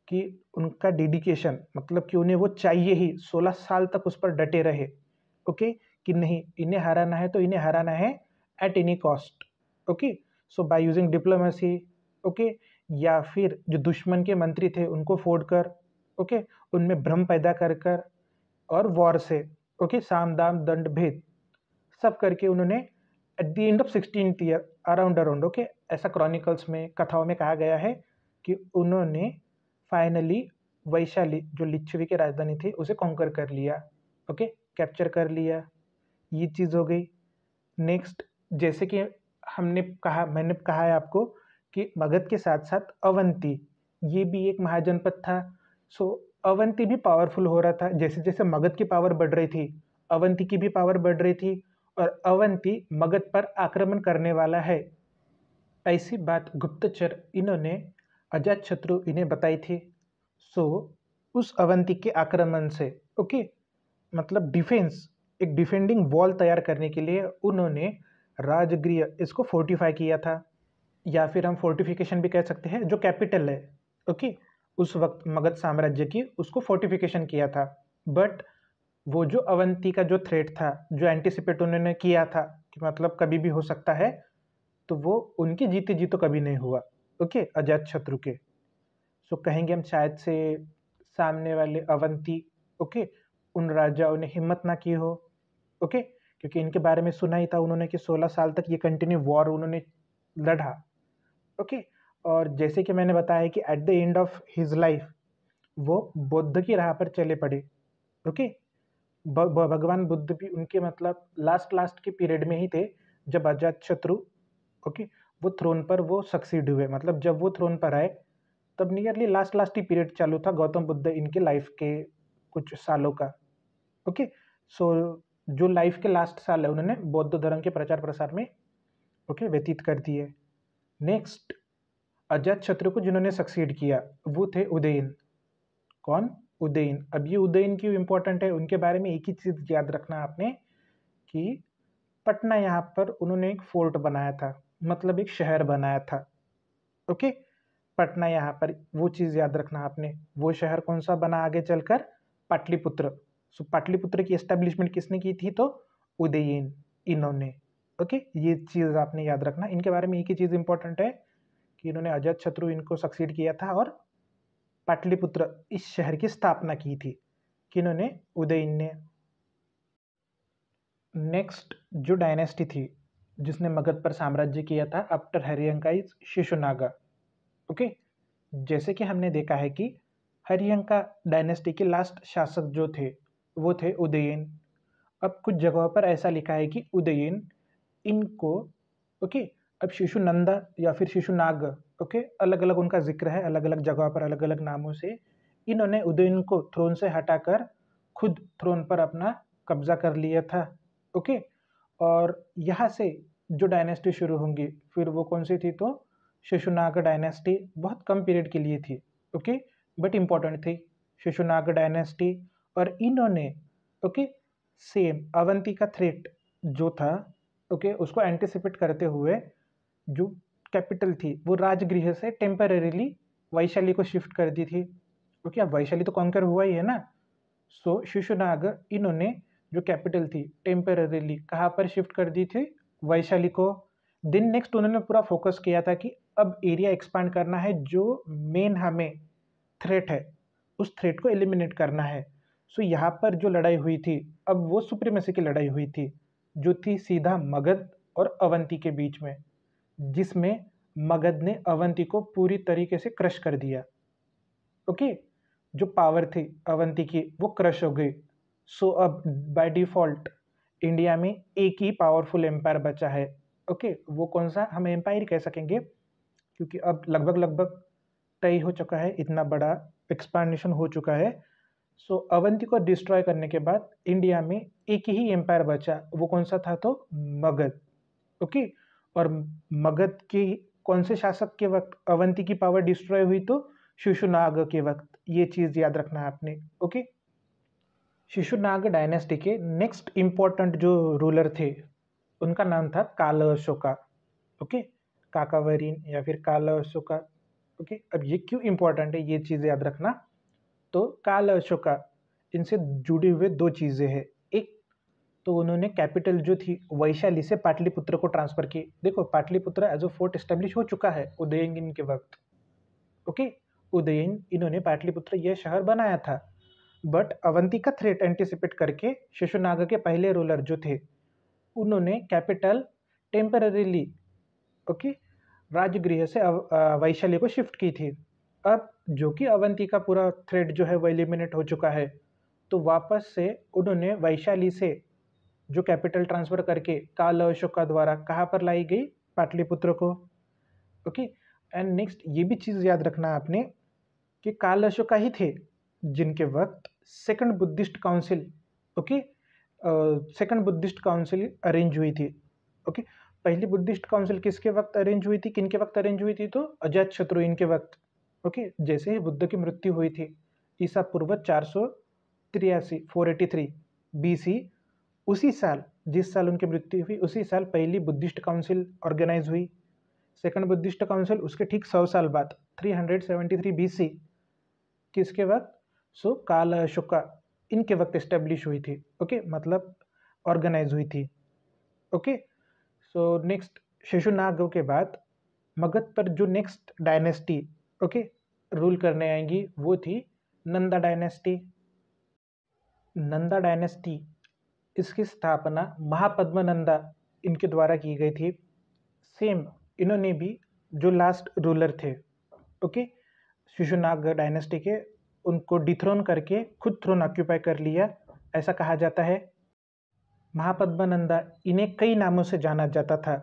कि उनका डेडिकेशन, मतलब कि उन्हें वो चाहिए ही 16 साल तक उस पर डटे रहे। ओके, कि नहीं इन्हें हराना है तो इन्हें हराना है at any cost. Okay, so by using diplomacy okay, या फिर जो दुश्मन के मंत्री थे उनको फोड़ कर ओके उनमें भ्रम पैदा कर कर और वॉर से ओके साम दाम दंड भेद सब करके उन्होंने eight the end of 16th year around okay, ऐसा क्रॉनिकल्स में कथाओं में कहा गया है कि उन्होंने फाइनली वैशाली जो लिच्छवी की राजधानी थी उसे कॉन्कर कर लिया। ओके, कैप्चर कर लिया, ये चीज़ हो गई। नेक्स्ट, जैसे कि मैंने कहा है आपको कि मगध के साथ साथ अवंती ये भी एक महाजनपद था। सो अवंती भी पावरफुल हो रहा था, जैसे जैसे मगध की पावर बढ़ रही थी अवंती की भी पावर बढ़ रही थी, और अवंती मगध पर आक्रमण करने वाला है, ऐसी बात गुप्तचर इन्होंने अजातशत्रु इन्हें बताई थी। सो उस अवंती के आक्रमण से ओके मतलब डिफेंस, एक डिफेंडिंग वॉल तैयार करने के लिए उन्होंने राजगृह इसको फोर्टिफाई किया था, या फिर हम फोर्टिफिकेशन भी कह सकते हैं, जो कैपिटल है ओके उस वक्त मगध साम्राज्य की, उसको फोर्टिफिकेशन किया था। बट वो जो अवंती का जो थ्रेट था, जो एंटिसिपेट उन्होंने किया था कि मतलब कभी भी हो सकता है, तो वो उनकी जीते जी तो कभी नहीं हुआ ओके अजातशत्रु के। सो कहेंगे हम शायद से सामने वाले अवंती ओके उन राजाओं ने हिम्मत ना की हो ओके, क्योंकि इनके बारे में सुना ही था उन्होंने कि 16 साल तक ये कंटिन्यू वॉर उन्होंने लड़ा। ओके, और जैसे कि मैंने बताया कि eight the end of his life वो बुद्ध की राह पर चले पड़े। ओके, भगवान बुद्ध भी उनके मतलब लास्ट के पीरियड में ही थे जब अजातशत्रु ओके वो थ्रोन पर वो सक्सीड हुए, मतलब जब वो थ्रोन पर आए तब नियरली लास्ट ही पीरियड चालू था गौतम बुद्ध इनके लाइफ के कुछ सालों का। ओके, सो जो लाइफ के लास्ट साल है उन्होंने बौद्ध धर्म के प्रचार प्रसार में ओके व्यतीत कर दिए। नेक्स्ट, अजातशत्रु को जिन्होंने सक्सीड किया वो थे उदयन। कौन? उदयन। अब ये उदयन क्यों इंपॉर्टेंट है, उनके बारे में एक ही चीज याद रखना आपने कि पटना यहाँ पर उन्होंने एक फोर्ट बनाया था, मतलब एक शहर बनाया था। ओके, पटना यहाँ पर वो चीज़ याद रखना आपने। वो शहर कौन सा बना आगे चलकर? पाटलिपुत्र। सो पाटलिपुत्र की एस्टेब्लिशमेंट किसने की थी? तो उदयन इन्होंने। ओके, ये चीज़ आपने याद रखना। इनके बारे में एक ही चीज़ इंपॉर्टेंट है कि इन्होंने अजातशत्रु इनको सक्सीड किया था और पाटलिपुत्र इस शहर की स्थापना की थी। किन्होंने? उदयन ने। नेक्स्ट जो डायनेस्टी थी जिसने मगध पर साम्राज्य किया था after Haryanka is Shishunaga. Okay, जैसे कि हमने देखा है कि हरियंका डायनेस्टी के लास्ट शासक जो थे वो थे उदयन। अब कुछ जगहों पर ऐसा लिखा है कि उदयन इनको ओके अब शिशुनंदा या फिर शिशुनाग ओके अलग अलग उनका जिक्र है, अलग अलग जगहों पर अलग अलग नामों से। इन्होंने उदयन को थ्रोन से हटाकर खुद थ्रोन पर अपना कब्जा कर लिया था। ओके, और यहाँ से जो डायनेस्टी शुरू होंगी फिर वो कौन सी थी? तो शिशुनाग डायनेस्टी बहुत कम पीरियड के लिए थी ओके बट इम्पॉर्टेंट थी शिशुनाग डायनेस्टी। और इन्होंने ओके सेम अवंती का थ्रेट जो था ओके उसको एंटिसिपेट करते हुए जो कैपिटल थी वो राजगृह से टेम्परेरीली वैशाली को शिफ्ट कर दी थी। ओके, अब वैशाली तो कॉन्कर हुआ ही है ना। सो शिशुनाग इन्होंने जो कैपिटल थी टेम्परेरीली कहाँ पर शिफ्ट कर दी थी? वैशाली को। देन नेक्स्ट उन्होंने पूरा फोकस किया था कि अब एरिया एक्सपांड करना है, जो मेन हमें थ्रेट है उस थ्रेट को एलिमिनेट करना है। सो यहाँ पर जो लड़ाई हुई थी अब वो सुप्रीमेसी की लड़ाई हुई थी, जो थी सीधा मगध और अवंती के बीच में, जिसमें मगध ने अवंती को पूरी तरीके से क्रश कर दिया। ओके, जो पावर थी अवंती की वो क्रश हो गई। सो अब बाय डिफॉल्ट इंडिया में एक ही पावरफुल एम्पायर बचा है। ओके, वो कौन सा, हम एम्पायर कह सकेंगे, क्योंकि अब लगभग लगभग तय हो चुका है, इतना बड़ा एक्सपांडेशन हो चुका है। सो अवंती को डिस्ट्रॉय करने के बाद इंडिया में एक ही एम्पायर बचा, वो कौन सा था, तो मगध। ओके, और मगध के कौन से शासक के वक्त अवंती की पावर डिस्ट्रॉय हुई, तो शिशुनाग के वक्त। ये चीज याद रखना है आपने। ओके, शिशुनाग डायनेस्टी के नेक्स्ट इंपॉर्टेंट जो रूलर थे उनका नाम था काल अशोका। ओके, काकावरीन या फिर काल अशोका। ओके, अब ये क्यों इंपॉर्टेंट है ये चीज़ याद रखना। तो काल अशोका, इनसे जुड़ी हुए दो चीज़ें हैं। एक तो उन्होंने कैपिटल जो थी वैशाली से पाटलिपुत्र को ट्रांसफर की। देखो Pataliputra as a fort establish हो चुका है उदयन के वक्त। ओके, उदयन इन्होंने पाटलिपुत्र यह शहर बनाया था, बट अवंती का थ्रेट एंटिसिपेट करके शिशुनाग के पहले रूलर जो थे उन्होंने कैपिटल टेम्पररीली, ओके, राजगृह से वैशाली को शिफ्ट की थी। अब जो कि अवंती का पूरा थ्रेट जो है वो एलिमिनेट हो चुका है, तो वापस से उन्होंने वैशाली से जो कैपिटल ट्रांसफर करके काल अशोका द्वारा कहाँ पर लाई गई, पाटलिपुत्र को। ओके, एंड नेक्स्ट ये भी चीज़ याद रखना आपने कि काल अशोका ही थे जिनके वक्त second Buddhist council, okay, second Buddhist council arrange हुई थी। ओके, पहली बुद्धिस्ट काउंसिल किसके वक्त अरेंज हुई थी, किनके वक्त अरेंज हुई थी, तो अजातशत्रु इनके वक्त। ओके, जैसे ही बुद्ध की मृत्यु हुई थी ईसा पूर्व 483 483 BC, उसी साल जिस साल उनकी मृत्यु हुई उसी साल पहली बुद्धिस्ट काउंसिल ऑर्गेनाइज हुई। सेकंड बुद्धिस्ट काउंसिल उसके ठीक 100 साल बाद 373 BC किसके वक्त, सो काल अशोका इनके वक्त एस्टेब्लिश हुई थी। ओके, मतलब ऑर्गेनाइज हुई थी। ओके, सो नेक्स्ट शिशुनाग के बाद मगध पर जो नेक्स्ट डायनेस्टी, ओके, रूल करने आएंगी वो थी नंदा डायनेस्टी। नंदा डायनेस्टी, इसकी स्थापना महापद्मनंदा इनके द्वारा की गई थी। सेम इन्होंने भी जो लास्ट रूलर थे, ओके, शिशुनाग डायनेस्टी के, उनको डिथ्रोन करके खुद थ्रोन ऑक्यूपाई कर लिया, ऐसा कहा जाता है। महापद्मनंदा इन्हें कई नामों से जाना जाता था,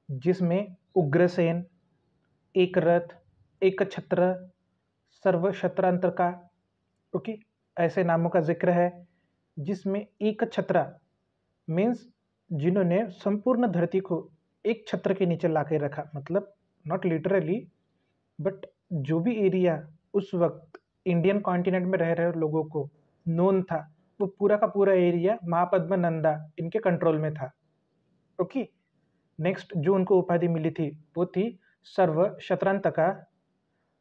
जिसमें उग्रसेन, एक रथ, एक छत्र, सर्वशत्रांतका, ओके, ऐसे नामों का जिक्र है। जिसमें एक छत्रा मीन्स जिन्होंने संपूर्ण धरती को एक छत्र के नीचे ला के रखा, मतलब नॉट लिटरली बट जो भी एरिया उस वक्त इंडियन कॉन्टिनेंट में रह रहे लोगों को नोन था, वो पूरा का पूरा एरिया महापद्मनंदा इनके कंट्रोल में था। ओके, नेक्स्ट जो उनको उपाधि मिली थी वो थी सर्व शत्रांतका,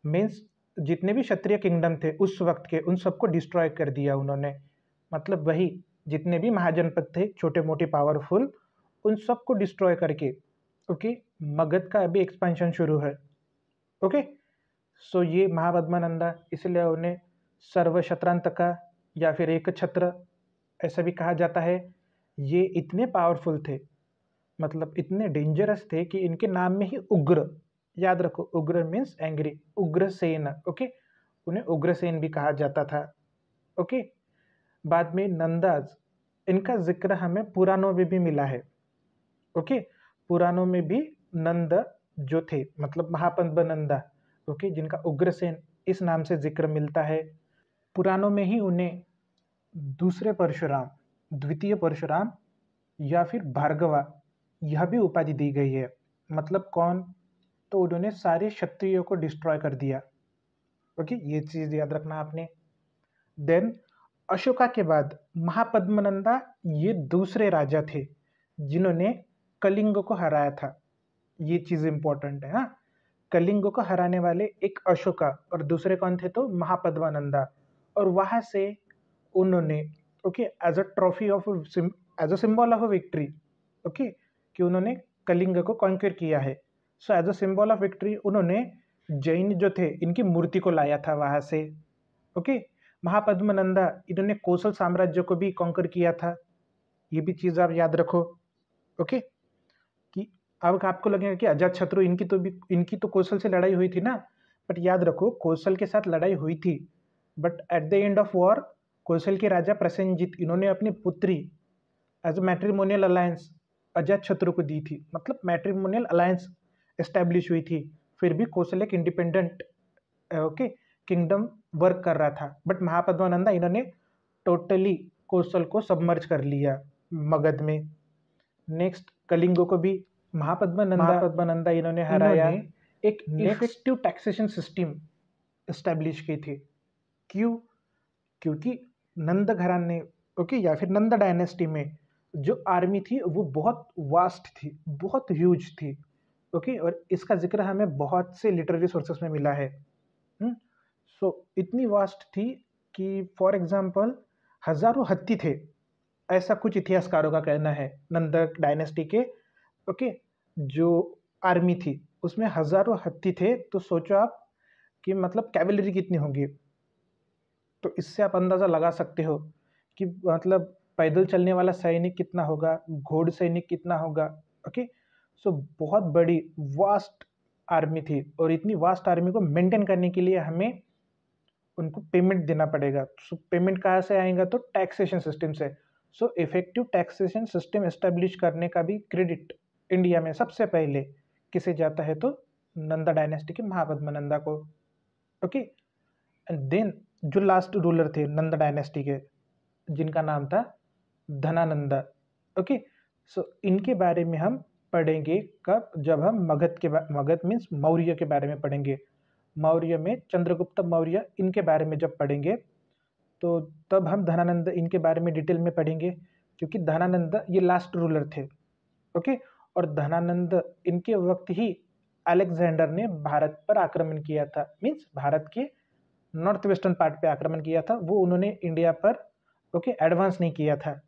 मीन्स जितने भी क्षत्रिय किंगडम थे उस वक्त के उन सबको डिस्ट्रॉय कर दिया उन्होंने। मतलब वही जितने भी महाजनपद थे छोटे मोटे पावरफुल, उन सबको डिस्ट्रॉय करके, ओके, मगध का अभी एक्सपेंशन शुरू है। ओके, सो ये महापद्मनंदा, इसलिए उन्हें सर्वशत्रांतका या फिर एक छत्र ऐसा भी कहा जाता है। ये इतने पावरफुल थे, मतलब इतने डेंजरस थे कि इनके नाम में ही उग्र, याद रखो, उग्र मीन्स एंग्री, उग्रसेन। ओके, उन्हें उग्रसेन भी कहा जाता था। ओके, बाद में नंदाज, इनका जिक्र हमें पुराणों में भी मिला है। ओके, पुराणों में भी नंद जो थे मतलब महापद्मनंदा, ओके, जिनका उग्रसेन इस नाम से जिक्र मिलता है। पुराणों में ही उन्हें दूसरे परशुराम, द्वितीय परशुराम या फिर भार्गवा यह भी उपाधि दी गई है। मतलब कौन, तो उन्होंने सारे क्षत्रियों को डिस्ट्रॉय कर दिया। ओके, ये चीज़ याद रखना आपने। देन अशोका के बाद महापद्मनंदा ये दूसरे राजा थे जिन्होंने कलिंग को हराया था। ये चीज़ इंपॉर्टेंट है। हाँ, कलिंग को हराने वाले एक अशोका और दूसरे कौन थे, तो महापद्मनंदा। और वहाँ से उन्होंने, okay, as a trophy of, as a symbol of victory, okay, कि उन्होंने कलिंग को कॉन्क्वेर किया है। So as a symbol of victory उन्होंने जैन जो थे इनकी मूर्ति को लाया था वहाँ से। ओके, महापद्मनंदा इन्होंने कौशल साम्राज्य को भी कॉन्कर किया था, ये भी चीज़ आप याद रखो। ओके, कि अब आपको लगेगा कि अजातशत्रु इनकी तो कौशल से लड़ाई हुई थी ना, बट याद रखो कौशल के साथ लड़ाई हुई थी, but at the end of war Kaushal के राजा प्रसेनजीत इन्होंने अपनी पुत्री as a matrimonial alliance Ajatashatru को दी थी, मतलब मैट्रिमोनियल अलायंस एस्टेब्लिश हुई थी। फिर भी कौशल एक इंडिपेंडेंट ओके किंगडम वर्क कर रहा था, बट महापद्मानंदा इन्होंने टोटली कौशल को सबमर्ज कर लिया मगध में। नेक्स्ट कलिंगो को भी महापद्मानंदा इन्होंने हराया। एक इफेक्टिव टैक्सेशन सिस्टम एस्टेब्लिश की थी। क्यों? क्योंकि नंद घराने ओके या फिर नंद डायनेस्टी में जो आर्मी थी वो बहुत वास्ट थी, बहुत ह्यूज थी। ओके, और इसका जिक्र हमें बहुत से लिटरेरी सोर्सेस में मिला है। सो इतनी वास्ट थी कि फॉर एग्जाम्पल हजारों हत्ती थे, ऐसा कुछ इतिहासकारों का कहना है। नंद डायनेस्टी के ओके जो आर्मी थी उसमें हजारों हत्ती थे, तो सोचो आप कि मतलब कैवलरी कितनी होगी। तो इससे आप अंदाज़ा लगा सकते हो कि मतलब पैदल चलने वाला सैनिक कितना होगा, घोड़ सैनिक कितना होगा। ओके, सो बहुत बड़ी वास्ट आर्मी थी, और इतनी वास्ट आर्मी को मेंटेन करने के लिए हमें उनको पेमेंट देना पड़ेगा। सो पेमेंट कहाँ से आएगा? तो टैक्सेशन सिस्टम से। So effective taxation system establish करने का भी क्रेडिट इंडिया में सबसे पहले किसे जाता है? तो नंदा डायनेस्टी के महापद्मनंदा को। ओके, एंड देन जो लास्ट रूलर थे नंदा डायनेस्टी के, जिनका नाम था धनानंदा। ओके, सो इनके बारे में हम पढ़ेंगे कब? जब हम मगध मीन्स मौर्य के बारे में पढ़ेंगे। मौर्य में चंद्रगुप्त मौर्य इनके बारे में जब पढ़ेंगे तो तब हम धनानंद इनके बारे में डिटेल में पढ़ेंगे, क्योंकि धनानंद ये लास्ट रूलर थे। ओके, और धनानंद इनके वक्त ही अलेक्जेंडर ने भारत पर आक्रमण किया था, मीन्स भारत के नॉर्थ वेस्टर्न पार्ट पे आक्रमण किया था, वो उन्होंने इंडिया पर ओके एडवांस नहीं किया था।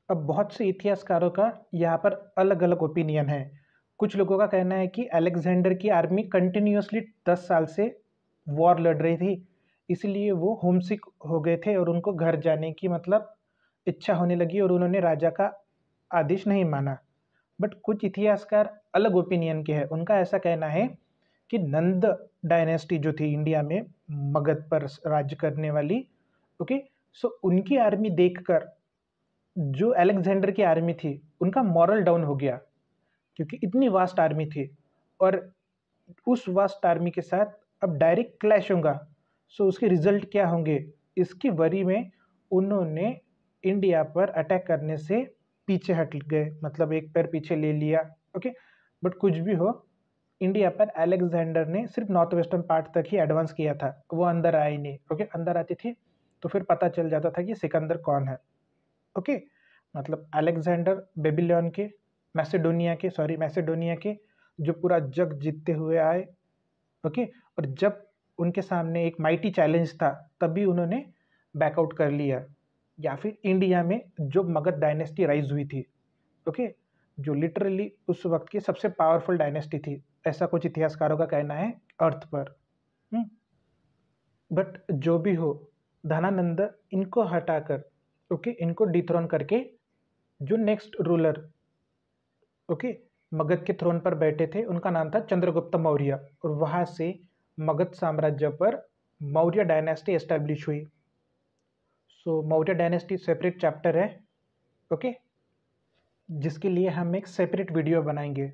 अब बहुत से इतिहासकारों का यहाँ पर अलग अलग ओपिनियन है। कुछ लोगों का कहना है कि अलेक्जेंडर की आर्मी कंटिन्यूसली 10 साल से वॉर लड़ रही थी, इसलिए वो होमसिक हो गए थे और उनको घर जाने की मतलब इच्छा होने लगी और उन्होंने राजा का आदेश नहीं माना। बट कुछ इतिहासकार अलग ओपिनियन के हैं। उनका ऐसा कहना है कि नंद डायनेस्टी जो थी इंडिया में मगध पर राज्य करने वाली, ओके, सो उनकी आर्मी देखकर जो अलेक्जेंडर की आर्मी थी उनका मॉरल डाउन हो गया, क्योंकि इतनी वास्ट आर्मी थी और उस वास्ट आर्मी के साथ अब डायरेक्ट क्लैश होगा, सो उसके रिजल्ट क्या होंगे, इसकी वरी में उन्होंने इंडिया पर अटैक करने से पीछे हट गए, मतलब एक पैर पीछे ले लिया। ओके, बट कुछ भी हो, इंडिया पर अलेक्जेंडर ने सिर्फ नॉर्थ वेस्टर्न पार्ट तक ही एडवांस किया था, वो अंदर आए नहीं। ओके, अंदर आती थी तो फिर पता चल जाता था कि सिकंदर कौन है। ओके, मतलब अलेक्जेंडर बेबीलोन के मैसेडोनिया के जो पूरा जग जीतते हुए आए। ओके, और जब उनके सामने एक माइटी चैलेंज था तभी उन्होंने बैकआउट कर लिया। या फिर इंडिया में जो मगध डायनेस्टी राइज हुई थी, ओके, जो लिटरली उस वक्त की सबसे पावरफुल डायनेस्टी थी, ऐसा कुछ इतिहासकारों का कहना है अर्थ पर। बट जो भी हो, धनानंद इनको हटाकर ओके इनको डिथ्रोन करके जो नेक्स्ट रूलर ओके मगध के थ्रोन पर बैठे थे उनका नाम था चंद्रगुप्त मौर्य, और वहाँ से मगध साम्राज्य पर मौर्य डायनेस्टी एस्टेब्लिश हुई। सो मौर्य डायनेस्टी सेपरेट चैप्टर है, ओके, जिसके लिए हम एक सेपरेट वीडियो बनाएंगे।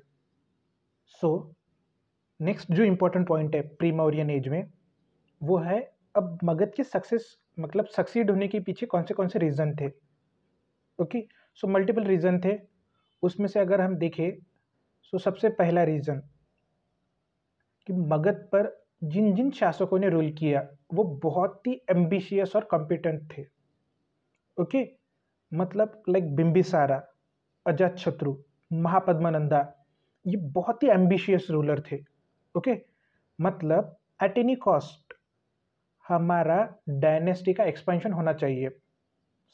सो नेक्स्ट जो इम्पोर्टेंट पॉइंट है प्री मौर्यन एज में, वो है अब मगध के सक्सेस मतलब सक्सीड होने के पीछे कौन से रीज़न थे। ओके, सो मल्टीपल रीज़न थे। उसमें से अगर हम देखें तो सबसे पहला रीज़न कि मगध पर जिन जिन शासकों ने रूल किया वो बहुत ही एम्बिशियस और कॉम्पिटेंट थे। ओके, मतलब लाइक बिंबिसारा, अजातशत्रु, महापद्मनंदा, ये बहुत ही एम्बिशियस रूलर थे। ओके, मतलब एट एनी कॉस्ट हमारा डायनेस्टी का एक्सपेंशन होना चाहिए,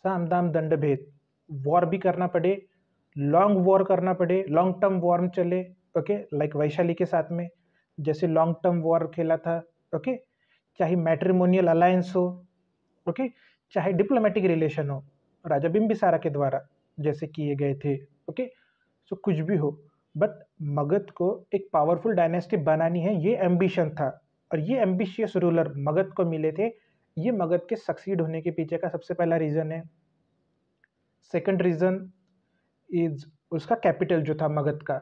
साम दाम दंड भेद, वॉर भी करना पड़े, लॉन्ग वॉर करना पड़े, लॉन्ग टर्म वॉर चले। ओके, लाइक वैशाली के साथ में जैसे लॉन्ग टर्म वॉर खेला था। ओके, चाहे मैट्रिमोनियल अलायंस हो, ओके, चाहे डिप्लोमेटिक रिलेशन हो राजा बिम्बिसारा के द्वारा जैसे किए गए थे। ओके, सो कुछ भी हो, बट मगध को एक पावरफुल डायनेस्टी बनानी है, ये एम्बिशन था। और ये एम्बिशियस रूलर मगध को मिले थे, ये मगध के सक्सीड होने के पीछे का सबसे पहला रीजन है। सेकंड रीजन इज उसका कैपिटल जो था मगध का।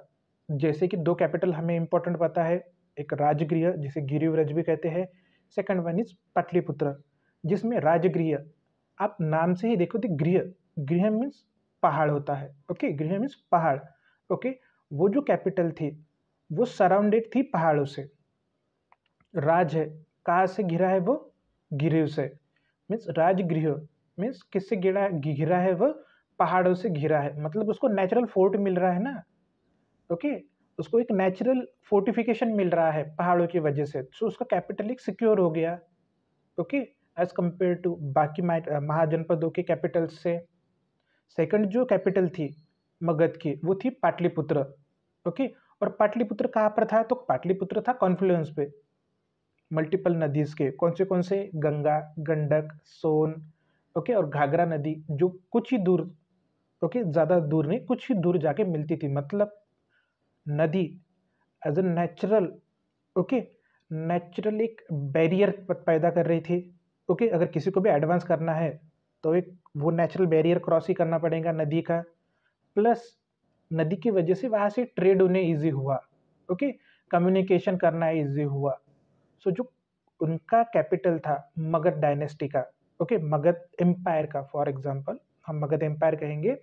जैसे कि दो कैपिटल हमें इंपॉर्टेंट पता है, एक राजगृह जिसे गिरिव्रज भी कहते हैं, सेकंड वन इज पाटलिपुत्र, जिसमें राजगृह आप नाम से ही देखो तो गृह, गृह मीन्स पहाड़ होता है। ओके, गृह मीन्स पहाड़। ओके, वो जो कैपिटल थी वो सराउंडेड थी पहाड़ों से। राज है, कहाँ से घिरा है वो, गिरिव से, मीन्स राजगृह मीन्स किससे घिरा घिरा है वो, पहाड़ों से घिरा है, मतलब उसको नेचुरल फोर्ट मिल रहा है ना। ओके, उसको एक नेचुरल फोर्टिफिकेशन मिल रहा है पहाड़ों की वजह से, सो उसका कैपिटल एक सिक्योर हो गया। ओके, एज कंपेयर टू बाकी महाजनपदों के कैपिटल से। सेकंड जो कैपिटल थी मगध की वो थी पाटलिपुत्र। ओके, और पाटलिपुत्र कहाँ पर था, तो पाटलिपुत्र था कॉन्फ्लुएंस पे मल्टीपल नदीज के, कौन से गंगा, गंडक, सोन, ओके, और घाघरा नदी, जो कुछ ही दूर, ओके, ज़्यादा दूर नहीं, कुछ ही दूर जाके मिलती थी। मतलब नदी as a natural, okay, natural एक बैरियर पैदा कर रही थी। ओके, अगर किसी को भी एडवांस करना है तो एक वो नेचुरल बैरियर क्रॉस ही करना पड़ेगा नदी का। प्लस नदी की वजह से वहाँ से ट्रेड उन्हें ईजी हुआ। ओके, कम्युनिकेशन करना ईजी हुआ। सो जो उनका कैपिटल था मगध डायनेस्टी का, ओके, मगध एम्पायर का, फॉर एग्जांपल हम मगध एम्पायर कहेंगे।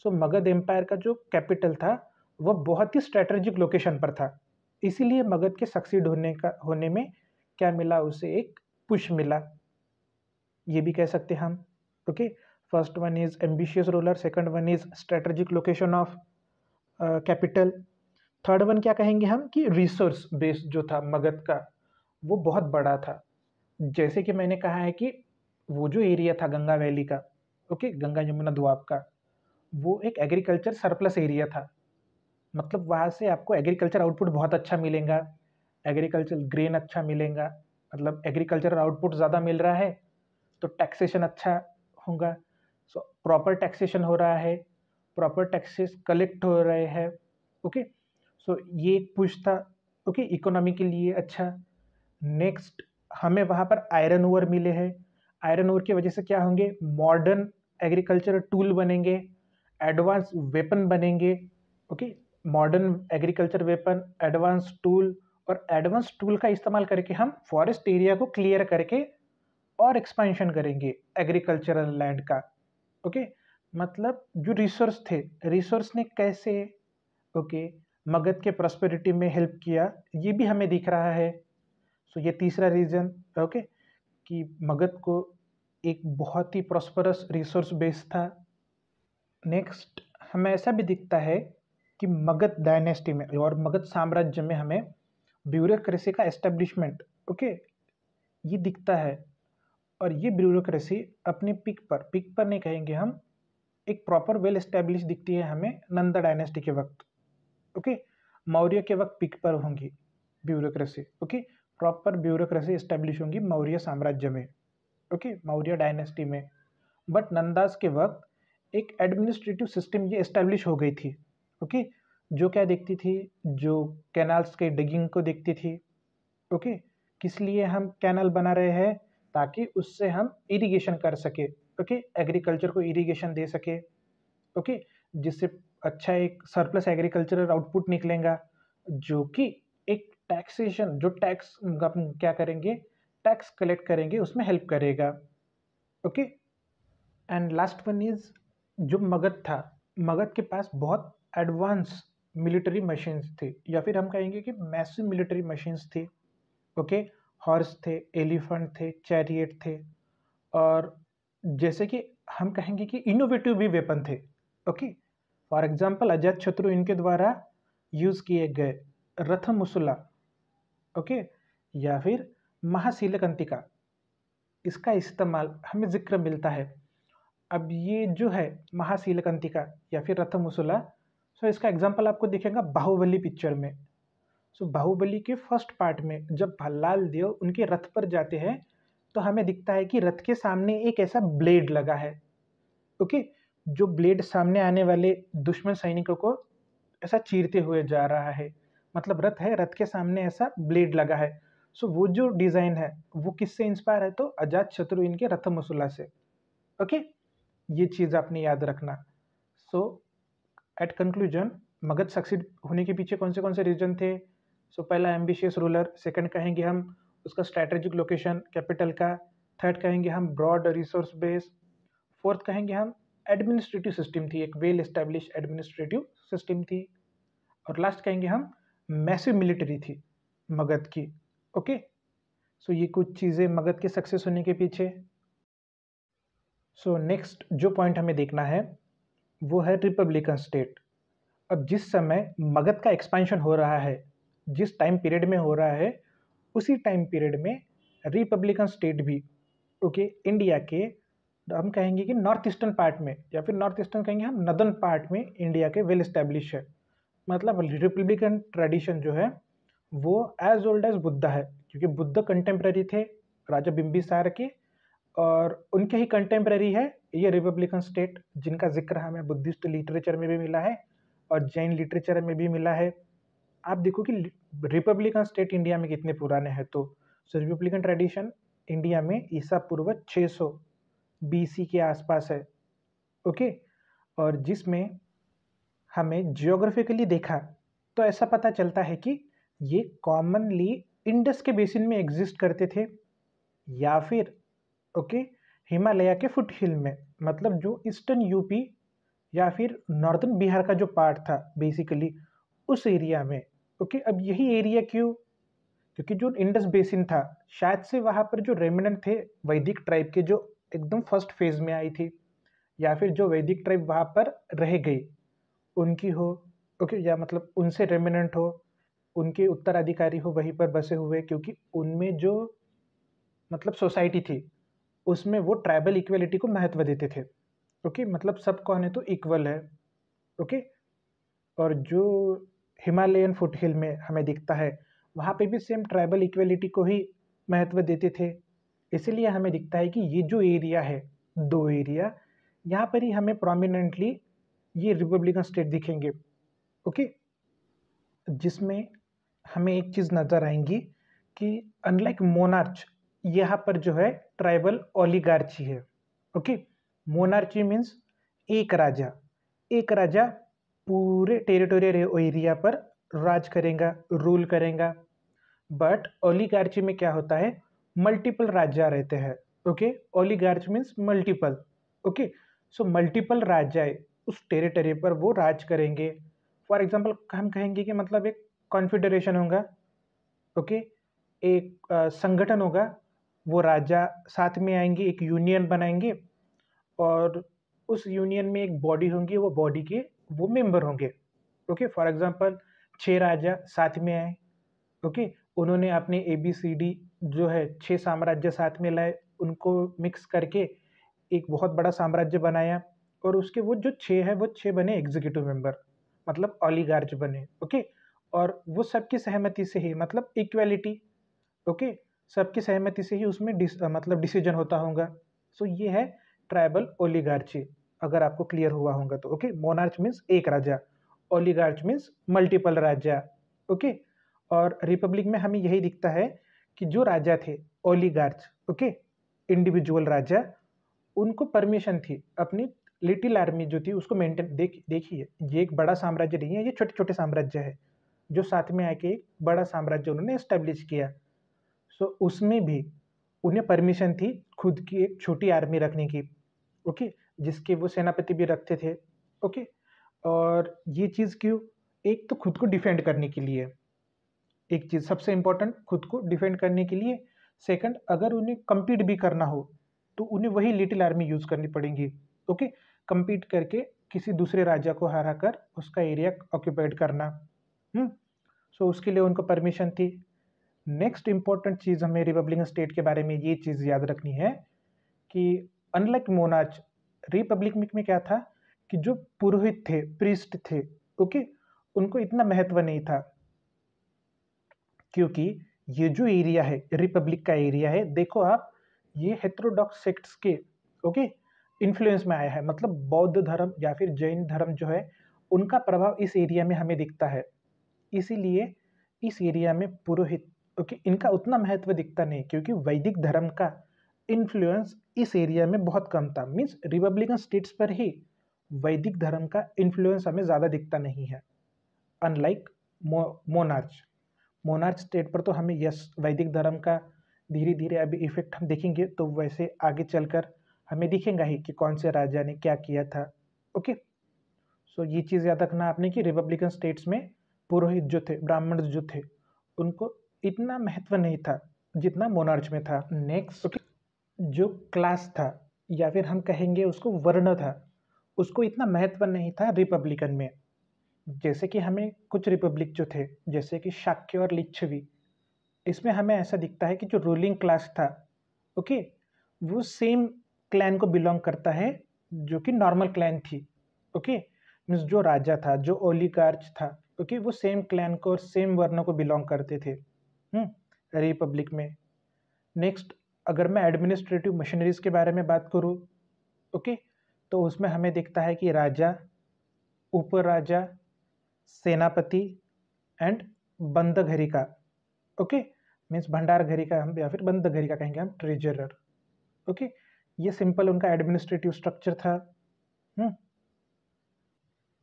सो मगध एम्पायर का जो कैपिटल था वह बहुत ही स्ट्रेटेजिक लोकेशन पर था, इसीलिए मगध के सक्सीड होने में क्या मिला उसे, एक पुश मिला, ये भी कह सकते हैं हम। Okay, first one is ambitious ruler, second one is strategic location of capital, third one क्या कहेंगे हम कि रिसोर्स बेस जो था मगध का वो बहुत बड़ा था। जैसे कि मैंने कहा है कि वो जो एरिया था गंगा वैली का, ओके, गंगा यमुना दोआब का, वो एक एग्रीकल्चर सरप्लस एरिया था। मतलब वहाँ से आपको एग्रीकल्चर आउटपुट बहुत अच्छा मिलेगा, एग्रीकल्चर ग्रेन अच्छा मिलेगा, मतलब एग्रीकल्चर आउटपुट ज़्यादा मिल रहा है तो टैक्सेशन अच्छा होगा। सो प्रॉपर टैक्सेशन हो रहा है, प्रॉपर टैक्सेस कलेक्ट हो रहे हैं। ओके, सो ये एक पुश था, ओके, इकोनॉमी के लिए अच्छा। नेक्स्ट हमें वहाँ पर आयरन ओर मिले हैं, आयरन ओर की वजह से क्या होंगे, मॉडर्न एग्रीकल्चर टूल बनेंगे, एडवांस वेपन बनेंगे। Okay, modern agriculture weapon, advance tool, और एडवांस टूल का इस्तेमाल करके हम फॉरेस्ट एरिया को क्लियर करके और एक्सपेंशन करेंगे एग्रीकल्चरल लैंड का। ओके, मतलब जो रिसोर्स थे, रिसोर्स ने कैसे, ओके, मगध के प्रॉस्पेरिटी में हेल्प किया, ये भी हमें दिख रहा है। सो ये तीसरा रीजन, ओके, कि मगध को एक बहुत ही प्रॉस्परस रिसोर्स बेस था। नेक्स्ट हमें ऐसा भी दिखता है कि मगध डायनेस्टी में और मगध साम्राज्य में हमें ब्यूरोक्रेसी का एस्टेब्लिशमेंट, ओके, ये दिखता है। और ये ब्यूरोक्रेसी अपनी पिक पर नहीं कहेंगे हम, एक प्रॉपर वेल एस्टेब्लिश दिखती है हमें नंदा डायनेस्टी के वक्त। ओके, मौर्य के वक्त पिक पर होंगी bureaucracy. Okay, proper bureaucracy establish होंगी मौर्य साम्राज्य में, ओके, मौर्य डायनेस्टी में। बट नंदास के वक्त एक एडमिनिस्ट्रेटिव सिस्टम ये एस्टेब्लिश हो गई थी। ओके, जो क्या देखती थी, जो कैनाल्स के डिगिंग को देखती थी। ओके, किस लिए हम कैनल बना रहे हैं, ताकि उससे हम इरिगेशन कर सके, ओके, एग्रीकल्चर को इरिगेशन दे सके। ओके, जिससे अच्छा एक सरप्लस एग्रीकल्चरल आउटपुट निकलेगा, जो कि एक टैक्सेशन, जो टैक्स हम क्या करेंगे, टैक्स कलेक्ट करेंगे, उसमें हेल्प करेगा। Okay, and last one is जो मगध था, मगध के पास बहुत एडवांस मिलिट्री मशीन्स थी, या फिर हम कहेंगे कि मैसिव मिलिट्री मशीन्स थी। ओके, हॉर्स थे, एलिफेंट थे, चैरियट थे, और जैसे कि हम कहेंगे कि इनोवेटिव भी वेपन थे। ओके, फॉर एग्जाम्पल अजात शत्रु इनके द्वारा यूज किए गए रथमुसुला, ओके, या फिर महाशीलकंतिका, इसका इस्तेमाल हमें जिक्र मिलता है। अब ये जो है महाशीलकंतिका या फिर रथमुसुला, सो इसका एग्जाम्पल आपको दिखेगा बाहुबली पिक्चर में। सो बाहुबली के फर्स्ट पार्ट में जब भल्लाल देव उनके रथ पर जाते हैं तो हमें दिखता है कि रथ के सामने एक ऐसा ब्लेड लगा है, ओके, जो ब्लेड सामने आने वाले दुश्मन सैनिकों को ऐसा चीरते हुए जा रहा है। मतलब रथ है, रथ के सामने ऐसा ब्लेड लगा है। सो वो जो डिजाइन है वो किससे इंस्पायर है? तो अजात शत्रु इनके रथमुसुला से। ओके, ये चीज आपने याद रखना। सो एट कंक्लूजन, मगध सक्सीड होने के पीछे कौन से रीजन थे? सो पहला एम्बिशियस रूलर, सेकंड कहेंगे हम उसका स्ट्रैटेजिक लोकेशन कैपिटल का, थर्ड कहेंगे हम ब्रॉड रिसोर्स बेस, फोर्थ कहेंगे हम एडमिनिस्ट्रेटिव सिस्टम थी, एक वेल एस्टेब्लिश एडमिनिस्ट्रेटिव सिस्टम थी, और लास्ट कहेंगे हम मैसिव मिलिट्री थी मगध की। ओके, सो ये कुछ चीज़ें मगध के सक्सेस होने के पीछे। सो नेक्स्ट जो पॉइंट हमें देखना है वो है रिपब्लिकन स्टेट। अब जिस समय मगध का एक्सपेंशन हो रहा है, जिस टाइम पीरियड में हो रहा है, उसी टाइम पीरियड में रिपब्लिकन स्टेट भी, ओके, इंडिया के हम कहेंगे कि नॉर्थ ईस्टर्न पार्ट में, या फिर नॉर्थ ईस्टर्न कहेंगे हम, नदर्न पार्ट में इंडिया के वेल एस्टेब्लिश है। मतलब रिपब्लिकन ट्रेडिशन जो है वो एज ओल्ड एज बुद्धा है, क्योंकि बुद्ध कंटेम्प्रेरी थे राजा बिंबिसार के, और उनके ही कंटेम्प्रेरी है ये रिपब्लिकन स्टेट, जिनका जिक्र हमें बुद्धिस्ट लिटरेचर में भी मिला है और जैन लिटरेचर में भी मिला है। आप देखो कि रिपब्लिकन स्टेट इंडिया में कितने पुराने हैं। तो रिपब्लिकन ट्रेडिशन इंडिया में ईसा पूर्व 600 बीसी के आसपास है, ओके, और जिसमें हमें जियोग्राफिकली देखा तो ऐसा पता चलता है कि ये कॉमनली इंडस के बेसिन में एग्जिस्ट करते थे, या फिर ओके हिमालय के फुट हिल में, मतलब जो ईस्टर्न यूपी या फिर नॉर्दर्न बिहार का जो पार्ट था बेसिकली उस एरिया में। ओके, अब यही एरिया क्यों? क्योंकि जो इंडस बेसिन था शायद से वहाँ पर जो रेमिनेंट थे वैदिक ट्राइब के, जो एकदम फर्स्ट फेज में आई थी, या फिर जो वैदिक ट्राइब वहाँ पर रह गई उनकी हो, ओके, या मतलब उनसे रेमिनेंट हो, उनके उत्तराधिकारी हो वहीं पर बसे हुए, क्योंकि उनमें जो मतलब सोसाइटी थी उसमें वो ट्राइबल इक्वलिटी को महत्व देते थे। ओके, मतलब सब कौन है तो इक्वल है। ओके, और जो हिमालयन फुटहिल में हमें दिखता है वहाँ पे भी सेम ट्राइबल इक्वलिटी को ही महत्व देते थे। इसीलिए हमें दिखता है कि ये जो एरिया है, दो एरिया, यहाँ पर ही हमें प्रोमिनेंटली ये रिपब्लिकन स्टेट दिखेंगे। ओके, जिसमें हमें एक चीज़ नज़र आएंगी कि अनलाइक मोनार्च, यहाँ पर जो है ट्राइबल ओलिगार्ची है। ओके, मोनार्ची मीन्स एक राजा, एक राजा पूरे टेरिटोरियल एरिया पर राज करेगा, रूल करेगा। बट ओलिगार्ची में क्या होता है, मल्टीपल राजा रहते हैं। Okay, oligarchy means multiple. Okay, so multiple राजाएं उस टेरिटरी पर वो राज करेंगे। फॉर एग्जाम्पल हम कहेंगे कि मतलब एक कॉन्फेडरेशन होगा, ओके, एक संगठन होगा, वो राजा साथ में आएंगे, एक यूनियन बनाएंगे, और उस यूनियन में एक बॉडी होंगी, वो बॉडी के वो मेंबर होंगे। ओके, फॉर एग्जांपल 6 राजा साथ में आए, ओके, उन्होंने अपने ABCD जो है 6 साम्राज्य साथ में लाए, उनको मिक्स करके एक बहुत बड़ा साम्राज्य बनाया, और उसके वो जो 6 है वो 6 बने एग्जीक्यूटिव मेंबर, मतलब ऑलिगार्च बने। ओके, और वो सबकी सहमति से ही, मतलब इक्वालिटी, ओके, सबकी सहमति से ही उसमें मतलब डिसीजन होता होगा। सो ये है ट्राइबल ओलिगार्ची, अगर आपको क्लियर हुआ होगा तो। ओके, मोनार्च मीन्स एक राजा, ओलिगार्च मीन्स मल्टीपल राजा। ओके, और रिपब्लिक में हमें यही दिखता है कि जो राजा थे ओलिगार्च, ओके, इंडिविजुअल राजा, उनको परमिशन थी अपनी लिटिल आर्मी जो थी उसको मेंटेन, देखिए ये एक बड़ा साम्राज्य नहीं है, ये छोटे छोटे साम्राज्य है जो साथ में आके एक बड़ा साम्राज्य उन्होंने एस्टेब्लिश किया। सो उसमें भी उन्हें परमिशन थी खुद की एक छोटी आर्मी रखने की, ओके, जिसके वो सेनापति भी रखते थे। ओके, और ये चीज़ क्यों? एक तो खुद को डिफेंड करने के लिए, एक चीज़ सबसे इम्पोर्टेंट, खुद को डिफेंड करने के लिए। सेकंड, अगर उन्हें compete भी करना हो तो उन्हें वही लिटिल आर्मी यूज़ करनी पड़ेगी। ओके, compete करके किसी दूसरे राजा को हरा कर उसका एरिया ऑक्यूपाइड करना। सो उसके लिए उनको परमिशन थी। नेक्स्ट इंपॉर्टेंट चीज़ हमें रिपब्लिकन स्टेट के बारे में ये चीज़ याद रखनी है कि अनलाइक मोनार्च, रिपब्लिक में क्या था कि जो पुरोहित थे, प्रीस्ट थे, ओके, उनको इतना महत्व नहीं था, क्योंकि ये जो एरिया है रिपब्लिक का एरिया है, देखो आप ये हेटेरोडॉक्स सेक्ट्स के ओके इन्फ्लुएंस में आया है, मतलब बौद्ध धर्म या फिर जैन धर्म जो है उनका प्रभाव इस एरिया में हमें दिखता है। इसीलिए इस एरिया में पुरोहित ओके इनका उतना महत्व दिखता नहीं, क्योंकि वैदिक धर्म का इन्फ्लुएंस इस एरिया में बहुत कम था। मीन्स रिपब्लिकन स्टेट्स पर ही वैदिक धर्म का इन्फ्लुएंस हमें ज़्यादा दिखता नहीं है, अनलाइक मोनार्च। मोनार्च स्टेट पर तो हमें यस वैदिक धर्म का धीरे धीरे अभी इफेक्ट हम देखेंगे, तो वैसे आगे चलकर हमें दिखेगा ही कि कौन से राजा ने क्या किया था। ओके, सो ये चीज़ याद रखना आपने कि रिपब्लिकन स्टेट्स में पुरोहित जो थे, ब्राह्मण जो थे, उनको इतना महत्व नहीं था जितना मोनार्च में था। नेक्स्ट ओके, जो क्लास था या फिर हम कहेंगे उसको वर्ण था, उसको इतना महत्व नहीं था रिपब्लिकन में। जैसे कि हमें कुछ रिपब्लिक जो थे जैसे कि शाक्य और लिच्छवी, इसमें हमें ऐसा दिखता है कि जो रूलिंग क्लास था ओके वो सेम क्लैन को बिलोंग करता है जो कि नॉर्मल क्लैन थी। ओके, मीन्स जो राजा था, जो ओलिगार्च था ओके वो सेम क्लैन को और सेम वर्ण को बिलोंग करते थे रिपब्लिक में। नेक्स्ट, अगर मैं एडमिनिस्ट्रेटिव मशीनरीज के बारे में बात करूँ ओके तो उसमें हमें दिखता है कि राजा, उपराजा, सेनापति एंड बंदघरिका। ओके, मीन्स भंडार घरी का हम या फिर बंद घरी का कहेंगे हम, ट्रेजरर। ओके, ये सिंपल उनका एडमिनिस्ट्रेटिव स्ट्रक्चर था।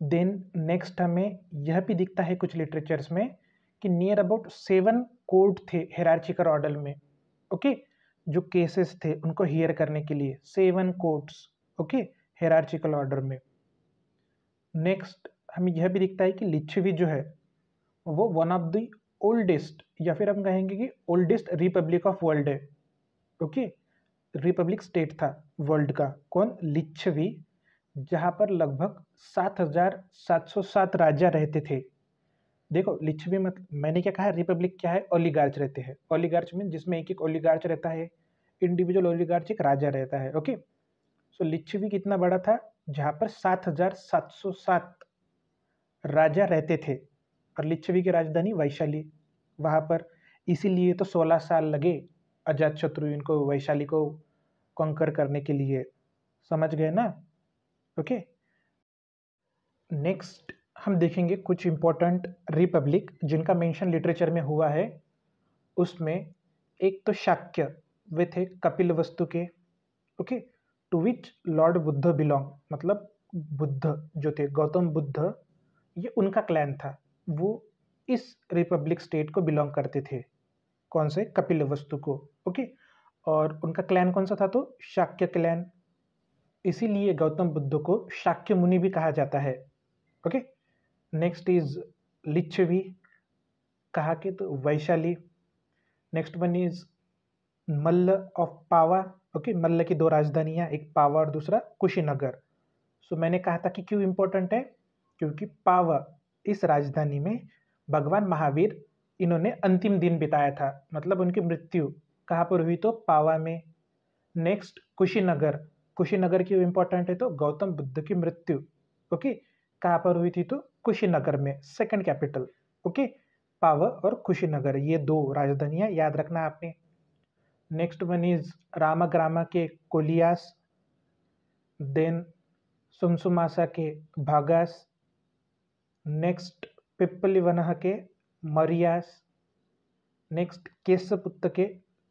देन नेक्स्ट हमें यह भी दिखता है कुछ लिटरेचर्स में कि नियर अबाउट 7 कोड थे हेरार्चिकल ऑर्डर में। ओके, जो केसेस थे उनको हियर करने के लिए 7 कोड्स ओके हेरार्चिकल ऑर्डर में। नेक्स्ट हमें यह भी दिखता है कि लिच्छवी जो है वो वन ऑफ द ओल्डेस्ट या फिर हम कहेंगे कि ओल्डेस्ट रिपब्लिक ऑफ वर्ल्ड है। ओके, रिपब्लिक स्टेट था वर्ल्ड का कौन, लिच्छवी, जहाँ पर लगभग 7,707 राजा रहते थे। देखो लिच्छवी मतलब मैंने क्या कहा, रिपब्लिक क्या है, ओलिगार्च रहते हैं। ओलिगार्च में जिसमें एक एक ओलिगार्च रहता है, इंडिविजुअल ओलिगार्च एक राजा रहता है। ओके, सो लिच्छवी कितना बड़ा था, जहाँ पर 7,707 राजा रहते थे, और लिच्छवी की राजधानी वैशाली वहाँ पर। इसीलिए तो 16 साल लगे अजातशत्रु इनको वैशाली को कॉन्कर करने के लिए। समझ गए ना? ओके, नेक्स्ट हम देखेंगे कुछ इंपॉर्टेंट रिपब्लिक जिनका मेंशन लिटरेचर में हुआ है। उसमें एक तो शाक्य, वे थे कपिलवस्तु के। Okay, to which lord Buddha belong, मतलब बुद्ध जो थे गौतम बुद्ध, ये उनका क्लैन था। वो इस रिपब्लिक स्टेट को बिलोंग करते थे। कौन से, कपिलवस्तु को। ओके, और उनका क्लैन कौन सा था, तो शाक्य क्लैन। इसीलिए गौतम बुद्ध को शाक्य मुनि भी कहा जाता है। ओके, नेक्स्ट इज लिच्छवी, कहा कि तो Vaishali. Next one is Malla of Pava. Okay, Malla की 2 राजधानियां, एक पावा और दूसरा कुशीनगर। सो मैंने कहा था कि क्यों इंपॉर्टेंट है, क्योंकि पावा इस राजधानी में भगवान महावीर इन्होंने अंतिम दिन बिताया था, मतलब उनकी मृत्यु कहाँ पर हुई, तो पावा में। नेक्स्ट कुशीनगर, कुशीनगर क्यों इंपॉर्टेंट है, तो गौतम बुद्ध की मृत्यु ओके कहाँ पर हुई थी, तो कुशीनगर में, सेकंड कैपिटल। ओके, पावा और कुशीनगर, ये 2 राजधानियां याद रखना आपने। नेक्स्ट वन इज रामाग्रामा के कोलियास, देन सुमसुमासा के भागास, नेक्स्ट पिप्पलिवनह के मरियास, नेक्स्ट केशपुत्त के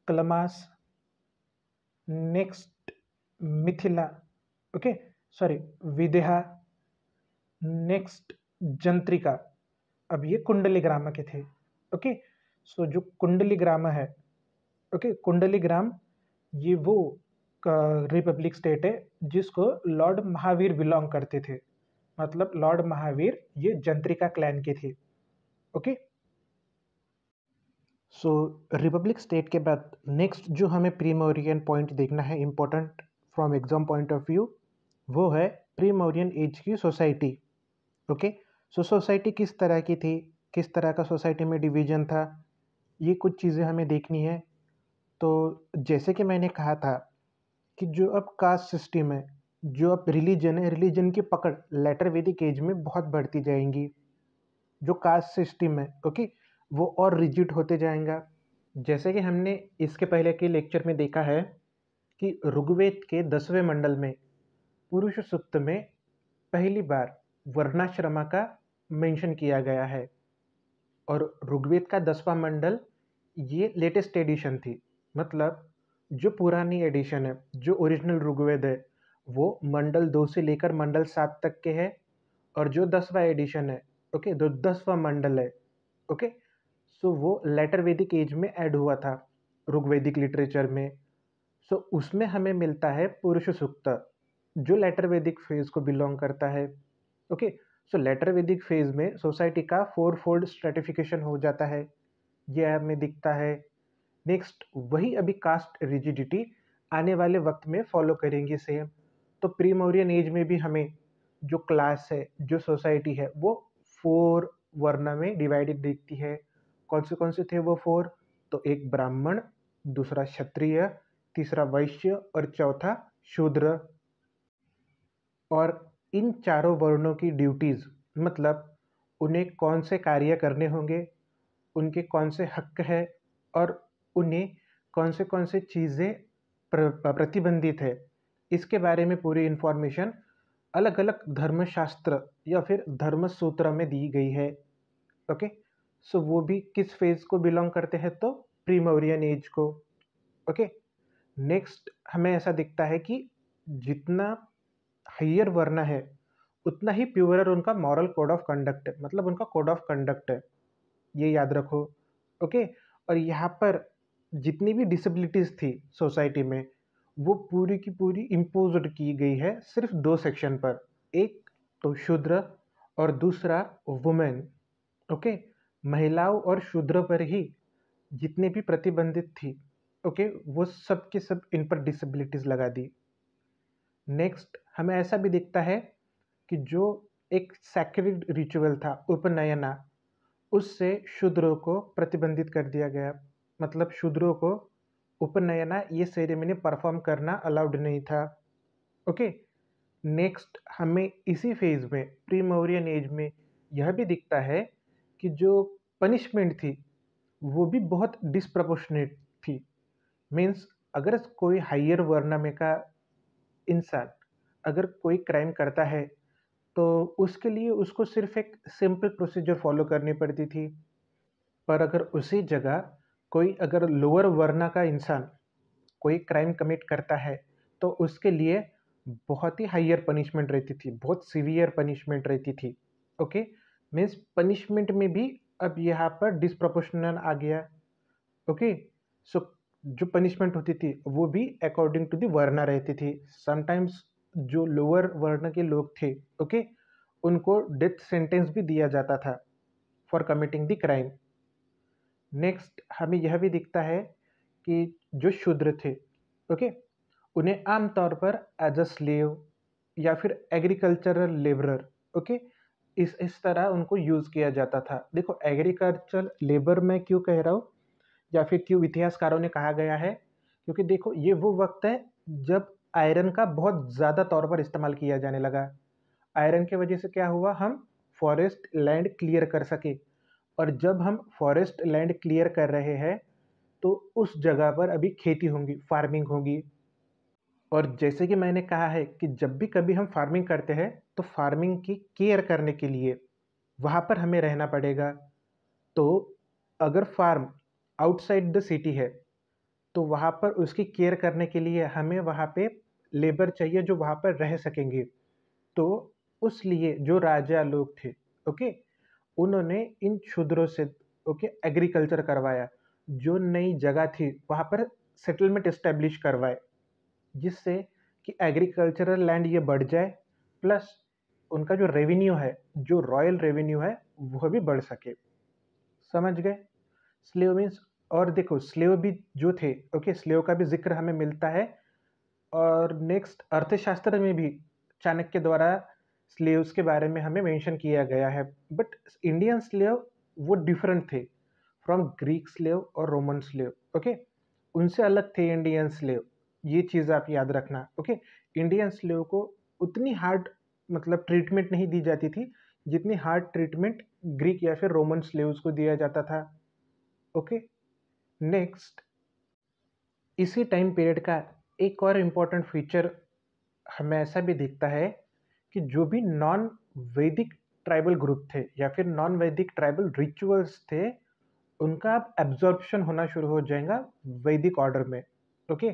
Kalamas, next Mithila okay sorry Videha, next Jnatrika. अब ये कुंडली ग्राम के थे। ओके, सो जो कुंडली ग्राम है ओके कुंडली ग्राम, ये वो रिपब्लिक स्टेट है जिसको लॉर्ड महावीर बिलोंग करते थे, मतलब लॉर्ड महावीर ये जंत्रिका क्लैन के थे। ओके, सो रिपब्लिक स्टेट के बाद नेक्स्ट जो हमें प्रीमोरियन पॉइंट देखना है important from exam point of view, वो है प्रीमोरियन एज की सोसाइटी। ओके, सो सोसाइटी किस तरह की थी, किस तरह का सोसाइटी में डिवीजन था, ये कुछ चीज़ें हमें देखनी है। तो जैसे कि मैंने कहा था कि जो अब कास्ट सिस्टम है, जो अब रिलीजन है, रिलीजन की पकड़ लेटर वैदिक एज में बहुत बढ़ती जाएंगी। जो कास्ट सिस्टम है ओके वो और रिजिड होते जाएगा। जैसे कि हमने इसके पहले के लेक्चर में देखा है कि ऋग्वेद के 10वें मंडल में पुरुष सूक्त में पहली बार वर्णाश्रमा का मेंशन किया गया है। और ऋग्वेद का 10वां मंडल ये लेटेस्ट एडिशन थी, मतलब जो पुरानी एडिशन है, जो ओरिजिनल ऋग्वेद है, वो मंडल 2 से लेकर मंडल 7 तक के है। और जो 10वां एडिशन है, ओके, जो 10वां मंडल है, ओके, सो वो लेटर वैदिक एज में ऐड हुआ था ऋग्वेदिक लिटरेचर में। सो उसमें हमें मिलता है पुरुष सूक्त, जो लेटर वैदिक फेज को बिलोंग करता है। ओके, सो लेटर वैदिक फेज में सोसाइटी का 4 फोल्ड स्ट्रेटिफिकेशन हो जाता है, ये हमें दिखता है। नेक्स्ट वही अभी कास्ट रिजिडिटी आने वाले वक्त में फॉलो करेंगे सेम। तो प्री मौर्यन एज में भी हमें जो क्लास है, जो सोसाइटी है, वो 4 वर्ण में डिवाइडेड दिखती है। कौन से थे वो 4? तो एक ब्राह्मण, दूसरा क्षत्रिय, तीसरा वैश्य और चौथा शूद्र। और इन चारों वर्णों की ड्यूटीज़, मतलब उन्हें कौन से कार्य करने होंगे, उनके कौन से हक है, और उन्हें कौन से चीज़ें प्रतिबंधित है, इसके बारे में पूरी इन्फॉर्मेशन अलग अलग धर्मशास्त्र या फिर धर्म सूत्र में दी गई है। ओके, सो वो भी किस फेज को बिलोंग करते हैं? तो प्री मौर्यन एज को। ओके, नेक्स्ट हमें ऐसा दिखता है कि जितना हायर वर्ण है, उतना ही प्योरर उनका मॉरल कोड ऑफ कंडक्ट है, मतलब उनका कोड ऑफ कंडक्ट है, ये याद रखो। ओके, और यहाँ पर जितनी भी डिसेबिलिटीज़ थी सोसाइटी में, वो पूरी की पूरी इम्पोज्ड की गई है सिर्फ 2 सेक्शन पर, एक तो शूद्र और दूसरा वुमेन। ओके, महिलाओं और शूद्र पर ही जितने भी प्रतिबंधित थी, ओके, वो सब के सब इन पर डिसेबिलिटीज़ लगा दी। नेक्स्ट हमें ऐसा भी दिखता है कि जो एक सैक्रेड रिचुअल था उपनयना, उससे शूद्रों को प्रतिबंधित कर दिया गया, मतलब शूद्रों को उपनयना ये सेरेमनी परफॉर्म करना अलाउड नहीं था। ओके, नेक्स्ट हमें इसी फेज में प्री मौर्यन एज में यह भी दिखता है कि जो पनिशमेंट थी वो भी बहुत डिस्प्रपोर्शनेट थी। मीन्स अगर कोई हायर वर्ण में का इंसान अगर कोई क्राइम करता है, तो उसके लिए उसको सिर्फ एक सिंपल प्रोसीजर फॉलो करनी पड़ती थी। पर अगर उसी जगह कोई अगर लोअर वर्ण का इंसान कोई क्राइम कमिट करता है, तो उसके लिए बहुत ही हायर पनिशमेंट रहती थी, बहुत सीवियर पनिशमेंट रहती थी। ओके, मीन्स पनिशमेंट में भी अब यहाँ पर डिस्प्रोपोर्शनल आ गया। ओके, सो जो पनिशमेंट होती थी वो भी अकॉर्डिंग टू द वर्ण रहती थी। समटाइम्स जो लोअर वर्ण के लोग थे, ओके, उनको डेथ सेंटेंस भी दिया जाता था for committing the crime. Next हमें यह भी दिखता है कि जो शूद्र थे, ओके, उन्हें आमतौर पर एज अ स्लेव या फिर एग्रीकल्चरल लेबरर, ओके, इस तरह उनको यूज़ किया जाता था। देखो एग्रीकल्चर लेबर मैं क्यों कह रहा हूँ या फिर क्यों इतिहासकारों ने कहा गया है, क्योंकि देखो ये वो वक्त है जब आयरन का बहुत ज़्यादा तौर पर इस्तेमाल किया जाने लगा। आयरन की वजह से क्या हुआ, हम फॉरेस्ट लैंड क्लियर कर सके, और जब हम फॉरेस्ट लैंड क्लियर कर रहे हैं तो उस जगह पर अभी खेती होंगी, फार्मिंग होगी। और जैसे कि मैंने कहा है कि जब भी कभी हम फार्मिंग करते हैं तो फार्मिंग की केयर करने के लिए वहाँ पर हमें रहना पड़ेगा। तो अगर फार्म आउटसाइड द सिटी है, तो वहाँ पर उसकी केयर करने के लिए हमें वहाँ पे लेबर चाहिए जो वहाँ पर रह सकेंगे। तो उस लिए जो राजा लोग थे, ओके, उन्होंने इन शूद्रों से, ओके, एग्रीकल्चर करवाया, जो नई जगह थी वहाँ पर सेटलमेंट इस्टेब्लिश करवाए, जिससे कि एग्रीकल्चरल लैंड ये बढ़ जाए, प्लस उनका जो रेवेन्यू है, जो रॉयल रेवेन्यू है, वह भी बढ़ सके। समझ गए? स्लेव मीन्स, और देखो स्लेव भी जो थे, ओके, स्लेव का भी जिक्र हमें मिलता है। और नेक्स्ट अर्थशास्त्र में भी चाणक्य द्वारा स्लेव्स के बारे में हमें मेंशन किया गया है। बट इंडियन स्लेव वो डिफरेंट थे फ्रॉम ग्रीक स्लेव और रोमन स्लेव। ओके, उनसे अलग थे इंडियन स्लेव, ये चीज़ आप याद रखना। ओके, इंडियन स्लेव को उतनी हार्ड मतलब ट्रीटमेंट नहीं दी जाती थी जितनी हार्ड ट्रीटमेंट ग्रीक या फिर रोमन स्लेव्स को दिया जाता था। ओके, नेक्स्ट इसी टाइम पीरियड का एक और इम्पोर्टेंट फीचर हमें ऐसा भी दिखता है कि जो भी नॉन वैदिक ट्राइबल ग्रुप थे या फिर नॉन वैदिक ट्राइबल रिचुअल्स थे, उनका अब एब्जॉर्प्शन होना शुरू हो जाएगा वैदिक ऑर्डर में। ओके,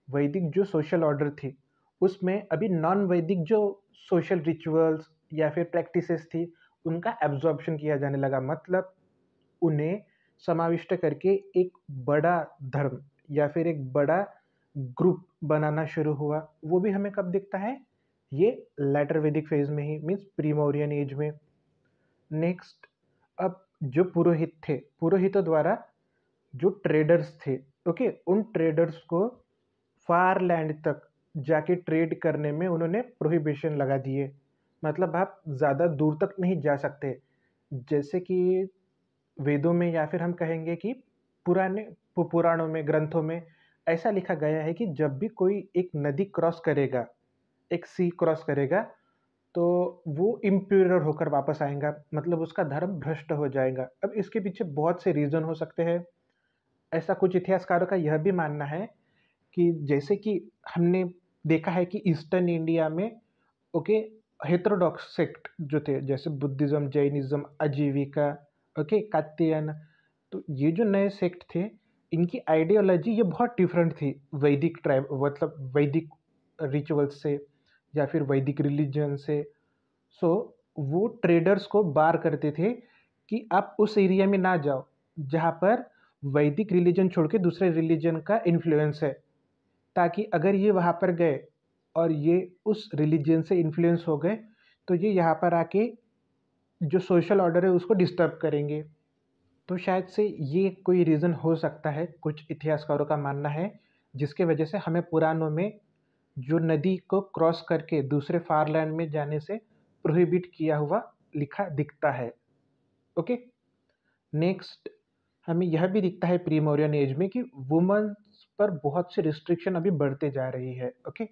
वैदिक जो सोशल ऑर्डर थी उसमें अभी नॉन वैदिक जो सोशल रिचुअल्स या फिर प्रैक्टिसेस थी उनका एब्जॉर्प्शन किया जाने लगा, मतलब उन्हें समाविष्ट करके एक बड़ा धर्म या फिर एक बड़ा ग्रुप बनाना शुरू हुआ। वो भी हमें कब दिखता है? ये लेटर वैदिक फेज में ही, मीन्स प्री मौर्यन एज में। नेक्स्ट, अब जो पुरोहित थे, पुरोहितों द्वारा जो ट्रेडर्स थे, ओके, उन ट्रेडर्स को फार लैंड तक जाके ट्रेड करने में उन्होंने प्रोहिबिशन लगा दिए, मतलब आप ज़्यादा दूर तक नहीं जा सकते। जैसे कि वेदों में या फिर हम कहेंगे कि पुराने पुराणों में, ग्रंथों में ऐसा लिखा गया है कि जब भी कोई एक नदी क्रॉस करेगा, एक सी क्रॉस करेगा, तो वो इम्प्योर होकर वापस आएगा, मतलब उसका धर्म भ्रष्ट हो जाएगा। अब इसके पीछे बहुत से रीज़न हो सकते हैं। ऐसा कुछ इतिहासकारों का यह भी मानना है कि जैसे कि हमने देखा है कि ईस्टर्न इंडिया में, ओके, हेटेरोडॉक्स सेक्ट जो थे, जैसे बुद्धिज्म, जैनिज्म, आजीविका, ओके, कात्यायन, तो ये जो नए सेक्ट थे, इनकी आइडियोलॉजी ये बहुत डिफरेंट थी वैदिक ट्राइब, मतलब वैदिक रिचुअल्स से या फिर वैदिक रिलीजन से। सो वो ट्रेडर्स को बार करते थे कि आप उस एरिया में ना जाओ जहाँ पर वैदिक रिलीजन छोड़ के दूसरे रिलीजन का इन्फ्लुएंस है, ताकि अगर ये वहाँ पर गए और ये उस रिलीजन से इन्फ्लुएंस हो गए तो ये यहाँ पर आके जो सोशल ऑर्डर है उसको डिस्टर्ब करेंगे। तो शायद से ये कोई रीज़न हो सकता है, कुछ इतिहासकारों का मानना है, जिसके वजह से हमें पुराणों में जो नदी को क्रॉस करके दूसरे फार लैंड में जाने से प्रोहिबिट किया हुआ लिखा दिखता है। ओके, नेक्स्ट, हमें यह भी दिखता है प्री मौर्यन एज में कि वुमेन्स पर बहुत से रिस्ट्रिक्शन अभी बढ़ते जा रही है। ओके,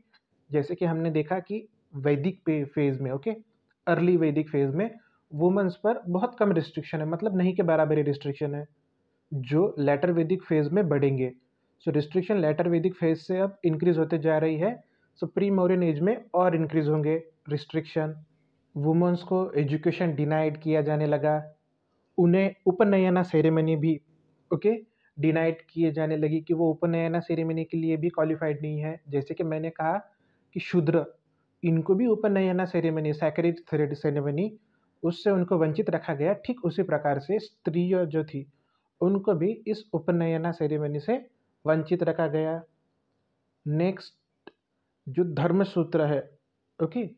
जैसे कि हमने देखा कि वैदिक फेज में, ओके, अर्ली वैदिक फेज में वुमेन्स पर बहुत कम रिस्ट्रिक्शन है, मतलब नहीं के बराबर ही रिस्ट्रिक्शन है, जो लेटर वैदिक फेज में बढ़ेंगे। सो रिस्ट्रिक्शन लेटर वैदिक फेज से अब इंक्रीज होते जा रही है, सो प्री मौर्यन एज में और इंक्रीज होंगे रिस्ट्रिक्शन। वुमेन्स को एजुकेशन डिनाइड किया जाने लगा, उन्हें उपनयना सेरेमनी भी, ओके, डिनाइड किए जाने लगी कि वो उपनयना सेरेमनी के लिए भी क्वालिफाइड नहीं है। जैसे कि मैंने कहा कि शूद्र, इनको भी उपनयना सेरेमनी, सैक्रेड सेरेमनी, उससे उनको वंचित रखा गया। ठीक उसी प्रकार से स्त्रियाँ जो थी उनको भी इस उपनयना सेरेमनी से वंचित रखा गया। नेक्स्ट, जो धर्मसूत्र है, ओके,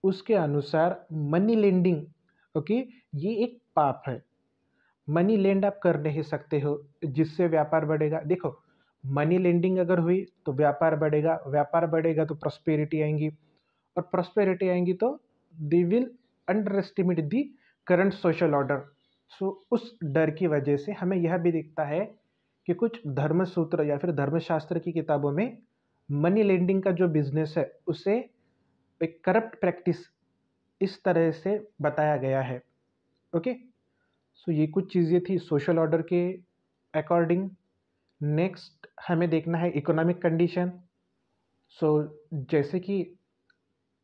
उसके अनुसार मनी लेंडिंग, ओके, ये एक पाप है। मनी लेंड आप कर नहीं सकते हो जिससे व्यापार बढ़ेगा। देखो, मनी लेंडिंग अगर हुई तो व्यापार बढ़ेगा, व्यापार बढ़ेगा तो प्रॉस्पेरिटी आएंगी, और प्रॉस्पेरिटी आएंगी तो they will underestimate the current social order. So उस डर की वजह से हमें यह भी दिखता है कि कुछ धर्मसूत्र या फिर धर्मशास्त्र की किताबों में मनी लेंडिंग का जो बिजनेस है उसे एक करप्ट प्रैक्टिस इस तरह से बताया गया है। ओके, सो ये कुछ चीज़ें थी सोशल ऑर्डर के अकॉर्डिंग। नेक्स्ट हमें देखना है इकोनॉमिक कंडीशन। सो जैसे कि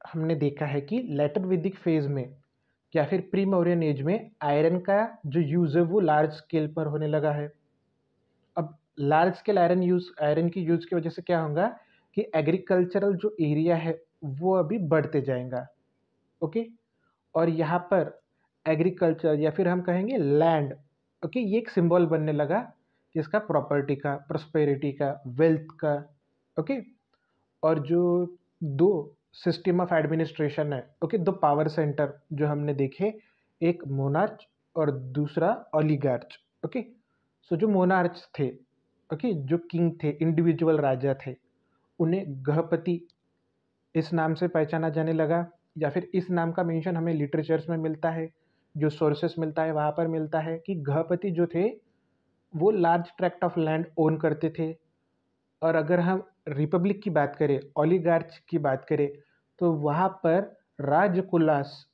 हमने देखा है कि लेटर वैदिक फेज में या फिर प्री मौर्यन एज में आयरन का जो यूज़ है वो लार्ज स्केल पर होने लगा है। अब लार्ज स्केल आयरन की यूज़ की वजह से क्या होगा कि एग्रीकल्चरल जो एरिया है वो अभी बढ़ते जाएगा। ओके, और यहाँ पर एग्रीकल्चर या फिर हम कहेंगे लैंड, ओके, ये एक सिंबल बनने लगा जिसका प्रॉपर्टी का, प्रॉस्पेरिटी का, वेल्थ का। ओके, और जो दो सिस्टम ऑफ एडमिनिस्ट्रेशन है, ओके, दो पावर सेंटर जो हमने देखे, एक मोनार्च और दूसरा ओलिगार्च। ओके, सो जो मोनार्च थे, ओके, जो किंग थे, इंडिविजुअल राजा थे, उन्हें गृहपति इस नाम से पहचाना जाने लगा, या फिर इस नाम का मेंशन हमें लिटरेचर्स में मिलता है, जो सोर्सेस मिलता है वहाँ पर मिलता है कि गृहपति जो थे वो large tract of land own करते थे। और अगर हम रिपब्लिक की बात करें, ओलिगार्च की बात करें, तो वहाँ पर राजकुलास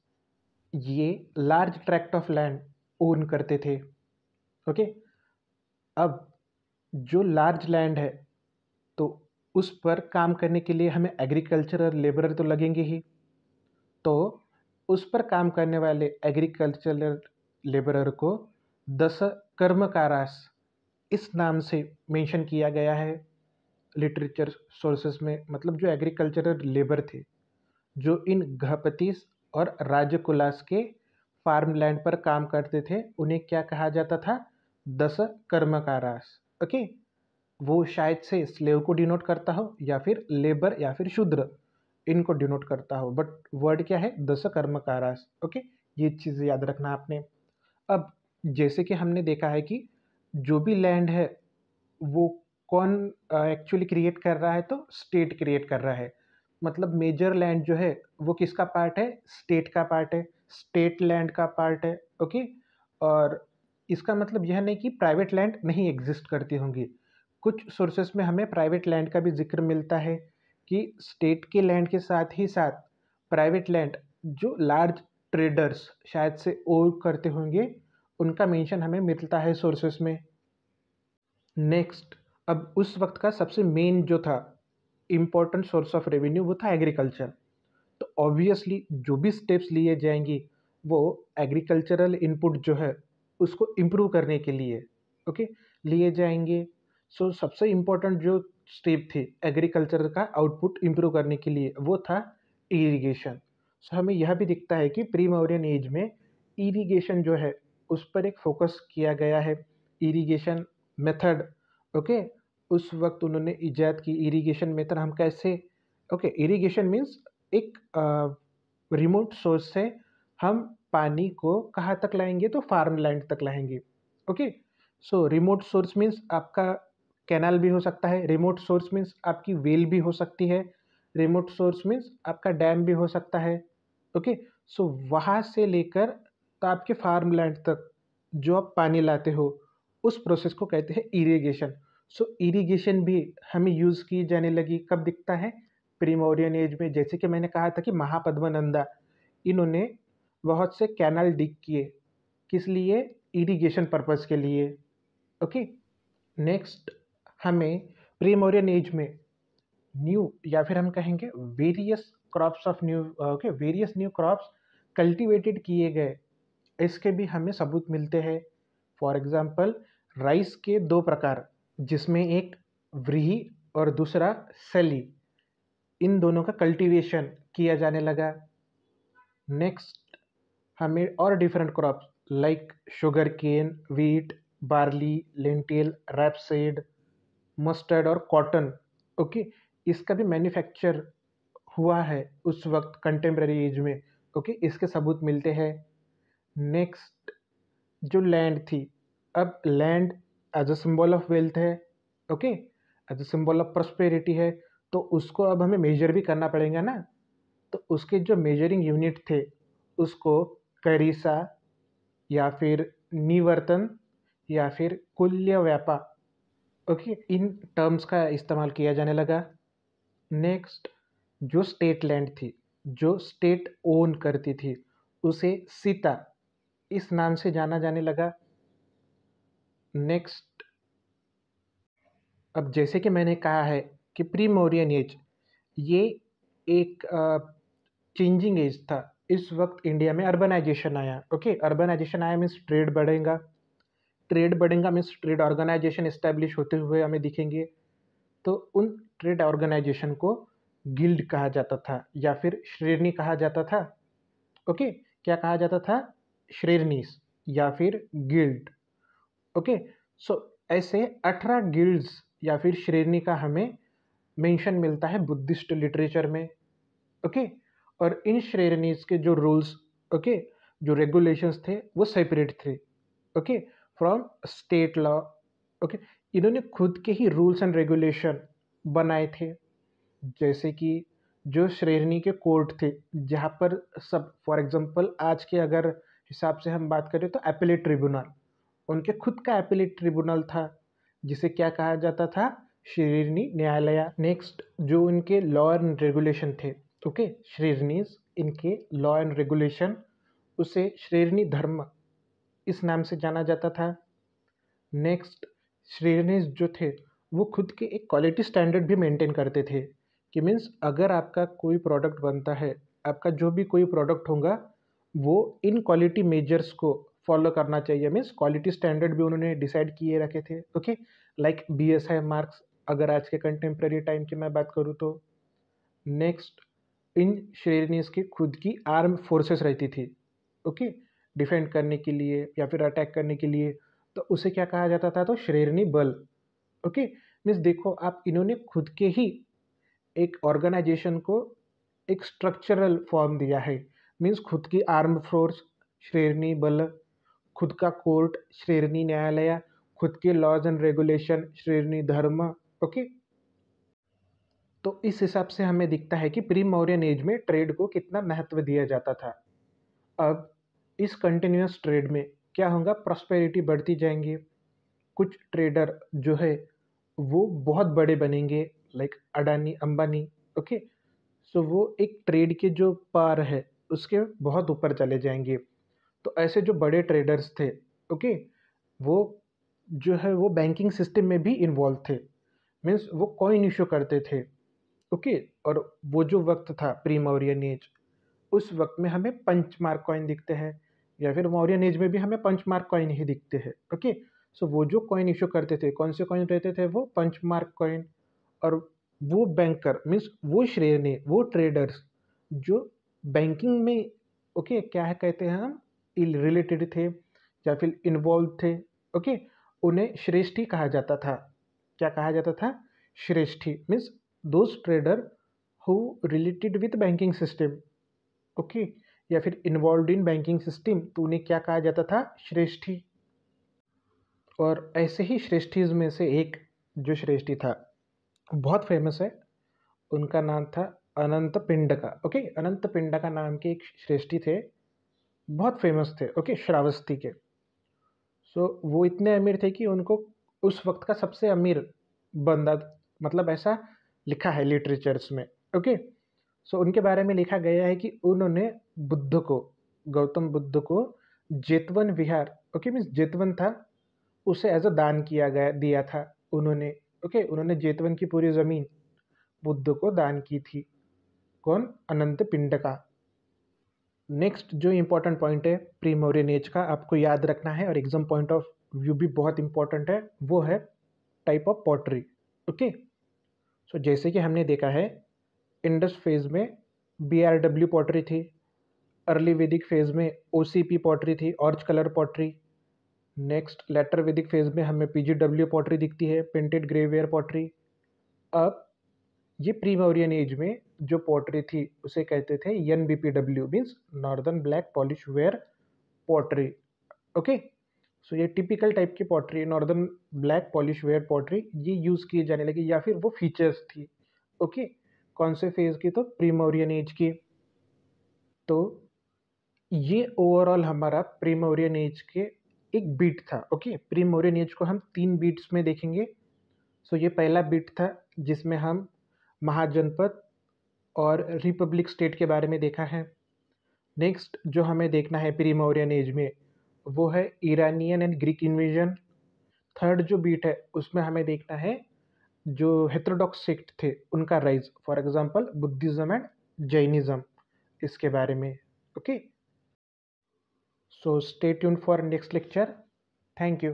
ये large tract of land own करते थे। ओके, अब जो लार्ज लैंड है तो उस पर काम करने के लिए हमें एग्रीकल्चरल लेबरर तो लगेंगे ही। तो उस पर काम करने वाले एग्रीकल्चरल लेबरर को 10 कर्मकारास इस नाम से मेंशन किया गया है लिटरेचर सोर्सेस में। मतलब जो एग्रीकल्चरल लेबर थे, जो इन गृहपतिस और राजकुलास के फार्म लैंड पर काम करते थे, उन्हें क्या कहा जाता था? 10 कर्मकारास। ओके, वो शायद से स्लेव को डिनोट करता हो या फिर लेबर या फिर शूद्र, इनको डिनोट करता हो, बट वर्ड क्या है? 10 कर्मकारास। ओके, ये चीज़ याद रखना आपने। अब जैसे कि हमने देखा है कि जो भी लैंड है वो कौन एक्चुअली क्रिएट कर रहा है? तो स्टेट क्रिएट कर रहा है। मतलब मेजर लैंड जो है वो किसका पार्ट है? स्टेट का पार्ट है, स्टेट लैंड का पार्ट है। ओके, और इसका मतलब यह नहीं कि प्राइवेट लैंड नहीं एग्जिस्ट करती होंगी। कुछ सोर्सेस में हमें प्राइवेट लैंड का भी जिक्र मिलता है कि स्टेट के लैंड के साथ ही साथ प्राइवेट लैंड जो लार्ज ट्रेडर्स शायद से ओन करते होंगे, उनका मेंशन हमें मिलता है सोर्सेस में। नेक्स्ट, अब उस वक्त का सबसे मेन जो था इम्पोर्टेंट सोर्स ऑफ रेवेन्यू वो था एग्रीकल्चर। तो ऑब्वियसली जो भी स्टेप्स लिए जाएंगी वो एग्रीकल्चरल इनपुट जो है उसको इम्प्रूव करने के लिए ओके लिए जाएंगे। सो सबसे इम्पोर्टेंट जो स्टेप थी एग्रीकल्चर का आउटपुट इम्प्रूव करने के लिए वो था इरिगेशन। सो हमें यह भी दिखता है कि प्री मॉडर्न एज में इरिगेशन जो है उस पर एक फोकस किया गया है। इरिगेशन मेथड, ओके, उस वक्त उन्होंने इजाद की इरिगेशन मेथड। हम कैसे, ओके, इरिगेशन मीन्स एक रिमोट सोर्स से हम पानी को कहाँ तक लाएंगे? तो फार्म लैंड तक लाएंगे। ओके, सो रिमोट सोर्स मीन्स आपका कैनाल भी हो सकता है, रिमोट सोर्स मीन्स आपकी वेल भी हो सकती है, रिमोट सोर्स मीन्स आपका डैम भी हो सकता है। ओके, सो वहाँ से लेकर तो आपके फार्म लैंड तक जो आप पानी लाते हो उस प्रोसेस को कहते हैं इरिगेशन। सो इरिगेशन भी हमें यूज़ की जाने लगी। कब दिखता है? प्रीमोरियन एज में। जैसे कि मैंने कहा था कि महापद्मनंदा, इन्होंने बहुत से कैनाल डिग किए, किस लिए? इरिगेशन पर्पस के लिए। ओके, नेक्स्ट, हमें प्रीमोरियन एज में न्यू या फिर हम कहेंगे various crops of new, okay, various new crops cultivated किए गए, इसके भी हमें सबूत मिलते हैं। फॉर एग्जाम्पल राइस के 2 प्रकार, जिसमें एक व्रीहि और दूसरा सैली, इन दोनों का कल्टीवेशन किया जाने लगा। नेक्स्ट, हमें और different crops like sugarcane, wheat, barley, lentil, rapeseed, mustard और कॉटन, ओके, इसका भी मैन्युफैक्चर हुआ है उस वक्त कंटेम्प्रेरी एज में। ओके, इसके सबूत मिलते हैं। नेक्स्ट, जो लैंड थी, अब land as a symbol of wealth है, okay, as a symbol of prosperity है, तो उसको अब हमें मेजर भी करना पड़ेगा ना। तो उसके जो मेजरिंग यूनिट थे उसको करीसा या फिर निवर्तन या फिर कुल्य व्यापा, ओके, इन टर्म्स का इस्तेमाल किया जाने लगा। नेक्स्ट, जो स्टेट लैंड थी, जो स्टेट ओन करती थी, उसे सीता इस नाम से जाना जाने लगा। नेक्स्ट, अब जैसे कि मैंने कहा है कि प्री मौर्यन एज ये एक चेंजिंग एज था। इस वक्त इंडिया में अर्बनाइजेशन आया। ओके, अर्बनाइजेशन आया मीन्स ट्रेड बढ़ेगा, ट्रेड बढ़ेगा मीन्स ट्रेड ऑर्गेनाइजेशन इस्टेब्लिश होते हुए हमें दिखेंगे। तो उन ट्रेड ऑर्गेनाइजेशन को गिल्ड कहा जाता था या फिर श्रेणी कहा जाता था। ओके, क्या कहा जाता था? श्रेणीस या फिर गिल्ड। ओके, सो ऐसे 18 गिल्ड्स या फिर श्रेणी का हमें मेंशन मिलता है बुद्धिस्ट लिटरेचर में। ओके, और इन श्रेणीज के जो रूल्स, ओके, जो रेगुलेशंस थे वो सेपरेट थे, okay, from state law. Okay, इन्होंने खुद के ही रूल्स एंड रेगुलेशन बनाए थे। जैसे कि जो श्रेणी के कोर्ट थे जहाँ पर सब, फॉर एग्जांपल आज के अगर हिसाब से हम बात करें तो एपेलेट ट्रिब्यूनल, उनके खुद का एपेलेट ट्रिब्यूनल था जिसे क्या कहा जाता था? श्रेणी न्यायालय। नेक्स्ट, जो इनके लॉ एंड रेगुलेशन थे, ओके, श्रेणीज, इनके लॉ एंड रेगुलेशन, उसे श्रेणी धर्म इस नाम से जाना जाता था। नेक्स्ट, श्रेणीज जो थे वो खुद के एक क्वालिटी स्टैंडर्ड भी मेंटेन करते थे कि मीन्स अगर आपका कोई प्रोडक्ट बनता है, आपका जो भी कोई प्रोडक्ट होगा वो इन क्वालिटी मेजर्स को फॉलो करना चाहिए। मीन्स क्वालिटी स्टैंडर्ड भी उन्होंने डिसाइड किए रखे थे। ओके, लाइक BSI मार्क्स, अगर आज के कंटेम्प्रेरी टाइम की मैं बात करूँ तो। नेक्स्ट, इन श्रेणीज की खुद की आर्म फोर्सेस रहती थी, ओके, डिफेंड करने के लिए या फिर अटैक करने के लिए। तो उसे क्या कहा जाता था? तो श्रेणी बल। ओके, मीन्स देखो आप, इन्होंने खुद के ही एक ऑर्गेनाइजेशन को एक स्ट्रक्चरल फॉर्म दिया है। मीन्स खुद की आर्म फोर्स श्रेणी बल, खुद का कोर्ट श्रेणी न्यायालय, खुद के लॉज एंड रेगुलेशन श्रेणी धर्म। ओके, तो इस हिसाब से हमें दिखता है कि प्री मौर्यन एज में ट्रेड को कितना महत्व दिया जाता था। अब इस कंटिन्यूअस ट्रेड में क्या होगा? प्रॉस्पेरिटी बढ़ती जाएंगी। कुछ ट्रेडर जो है वो बहुत बड़े बनेंगे, लाइक अडानी अंबानी। ओके, सो वो एक ट्रेड के जो पार है उसके बहुत ऊपर चले जाएंगे। तो ऐसे जो बड़े ट्रेडर्स थे, ओके, वो जो है वो बैंकिंग सिस्टम में भी इन्वॉल्व थे। मीन्स वो कॉइन इशू करते थे। ओके, और वो जो वक्त था प्री मौर्यन एज, उस वक्त में हमें पंच मार्क कॉइन दिखते हैं, या फिर मौर्यन एज में भी हमें पंच मार्क कॉइन ही दिखते हैं। ओके, सो वो जो कॉइन इशू करते थे, कौन से कॉइन रहते थे? वो पंच मार्क कॉइन। और वो बैंकर मीन्स वो श्रेणी, वो ट्रेडर्स जो बैंकिंग में, ओके, क्या है कहते हैं हम, रिलेटेड थे या फिर इन्वॉल्व थे। ओके, उन्हें श्रेष्ठी कहा जाता था। क्या कहा जाता था? श्रेष्ठी। Means those trader who related with banking system. Okay, या फिर इन्वॉल्व इन बैंकिंग सिस्टम, तो उन्हें क्या कहा जाता था? श्रेष्ठी। और ऐसे ही श्रेष्ठीज में से एक जो श्रेष्ठी था, बहुत फेमस है, उनका नाम था अनंत पिंडका। ओके, अनंत पिंडका नाम के एक श्रेष्ठी थे, बहुत फेमस थे। ओके, श्रावस्ती के। सो वो इतने अमीर थे कि उनको उस वक्त का सबसे अमीर बंदा, मतलब ऐसा लिखा है लिटरेचर्स में। ओके, सो उनके बारे में लिखा गया है कि उन्होंने बुद्ध को, गौतम बुद्ध को जेतवन विहार, ओके, मीन्स जेतवन था, उसे एज अ दान किया गया, दिया था उन्होंने। ओके, उन्होंने जेतवन की पूरी ज़मीन बुद्ध को दान की थी। कौन? अनंत पिंडका। नेक्स्ट जो इम्पोर्टेंट पॉइंट है प्री मौर्यन एज का, आपको याद रखना है और एग्जाम पॉइंट ऑफ व्यू भी बहुत इंपॉर्टेंट है, वो है टाइप ऑफ पॉटरी। ओके, सो जैसे कि हमने देखा है, इंडस फेज में BRW पॉटरी थी, अर्ली वैदिक फेज में OCP पॉटरी थी, ऑर्च कलर पॉटरी। नेक्स्ट लेटर वैदिक फेज में हमें PGW पॉटरी दिखती है, पेंटेड ग्रेवेयर पॉटरी। अब ये प्री मौर्यन एज में जो पॉटरी थी उसे कहते थे NBPW, means northern black polish ware pottery. Okay, so ये टिपिकल टाइप की pottery, northern black polish ware pottery, ये यूज़ की जाने लगी, या फिर वो फीचर्स थी। ओके, कौन से फेज की? तो प्री मौर्यन एज की। तो ये ओवरऑल हमारा प्री मौर्यन एज के एक बीट था। ओके, प्री मौर्यन एज को हम 3 बीट्स में देखेंगे। सो ये पहला बीट था जिसमें हम महाजनपद और रिपब्लिक स्टेट के बारे में देखा है। नेक्स्ट जो हमें देखना है प्री मौर्यन एज में, वो है Iranian and Greek invasion. Third जो बीट है उसमें हमें देखना है जो हेटेरोडॉक्स सेक्ट थे उनका rise, for example Buddhism and Jainism, इसके बारे में। Okay, so stay tuned for next lecture. Thank you.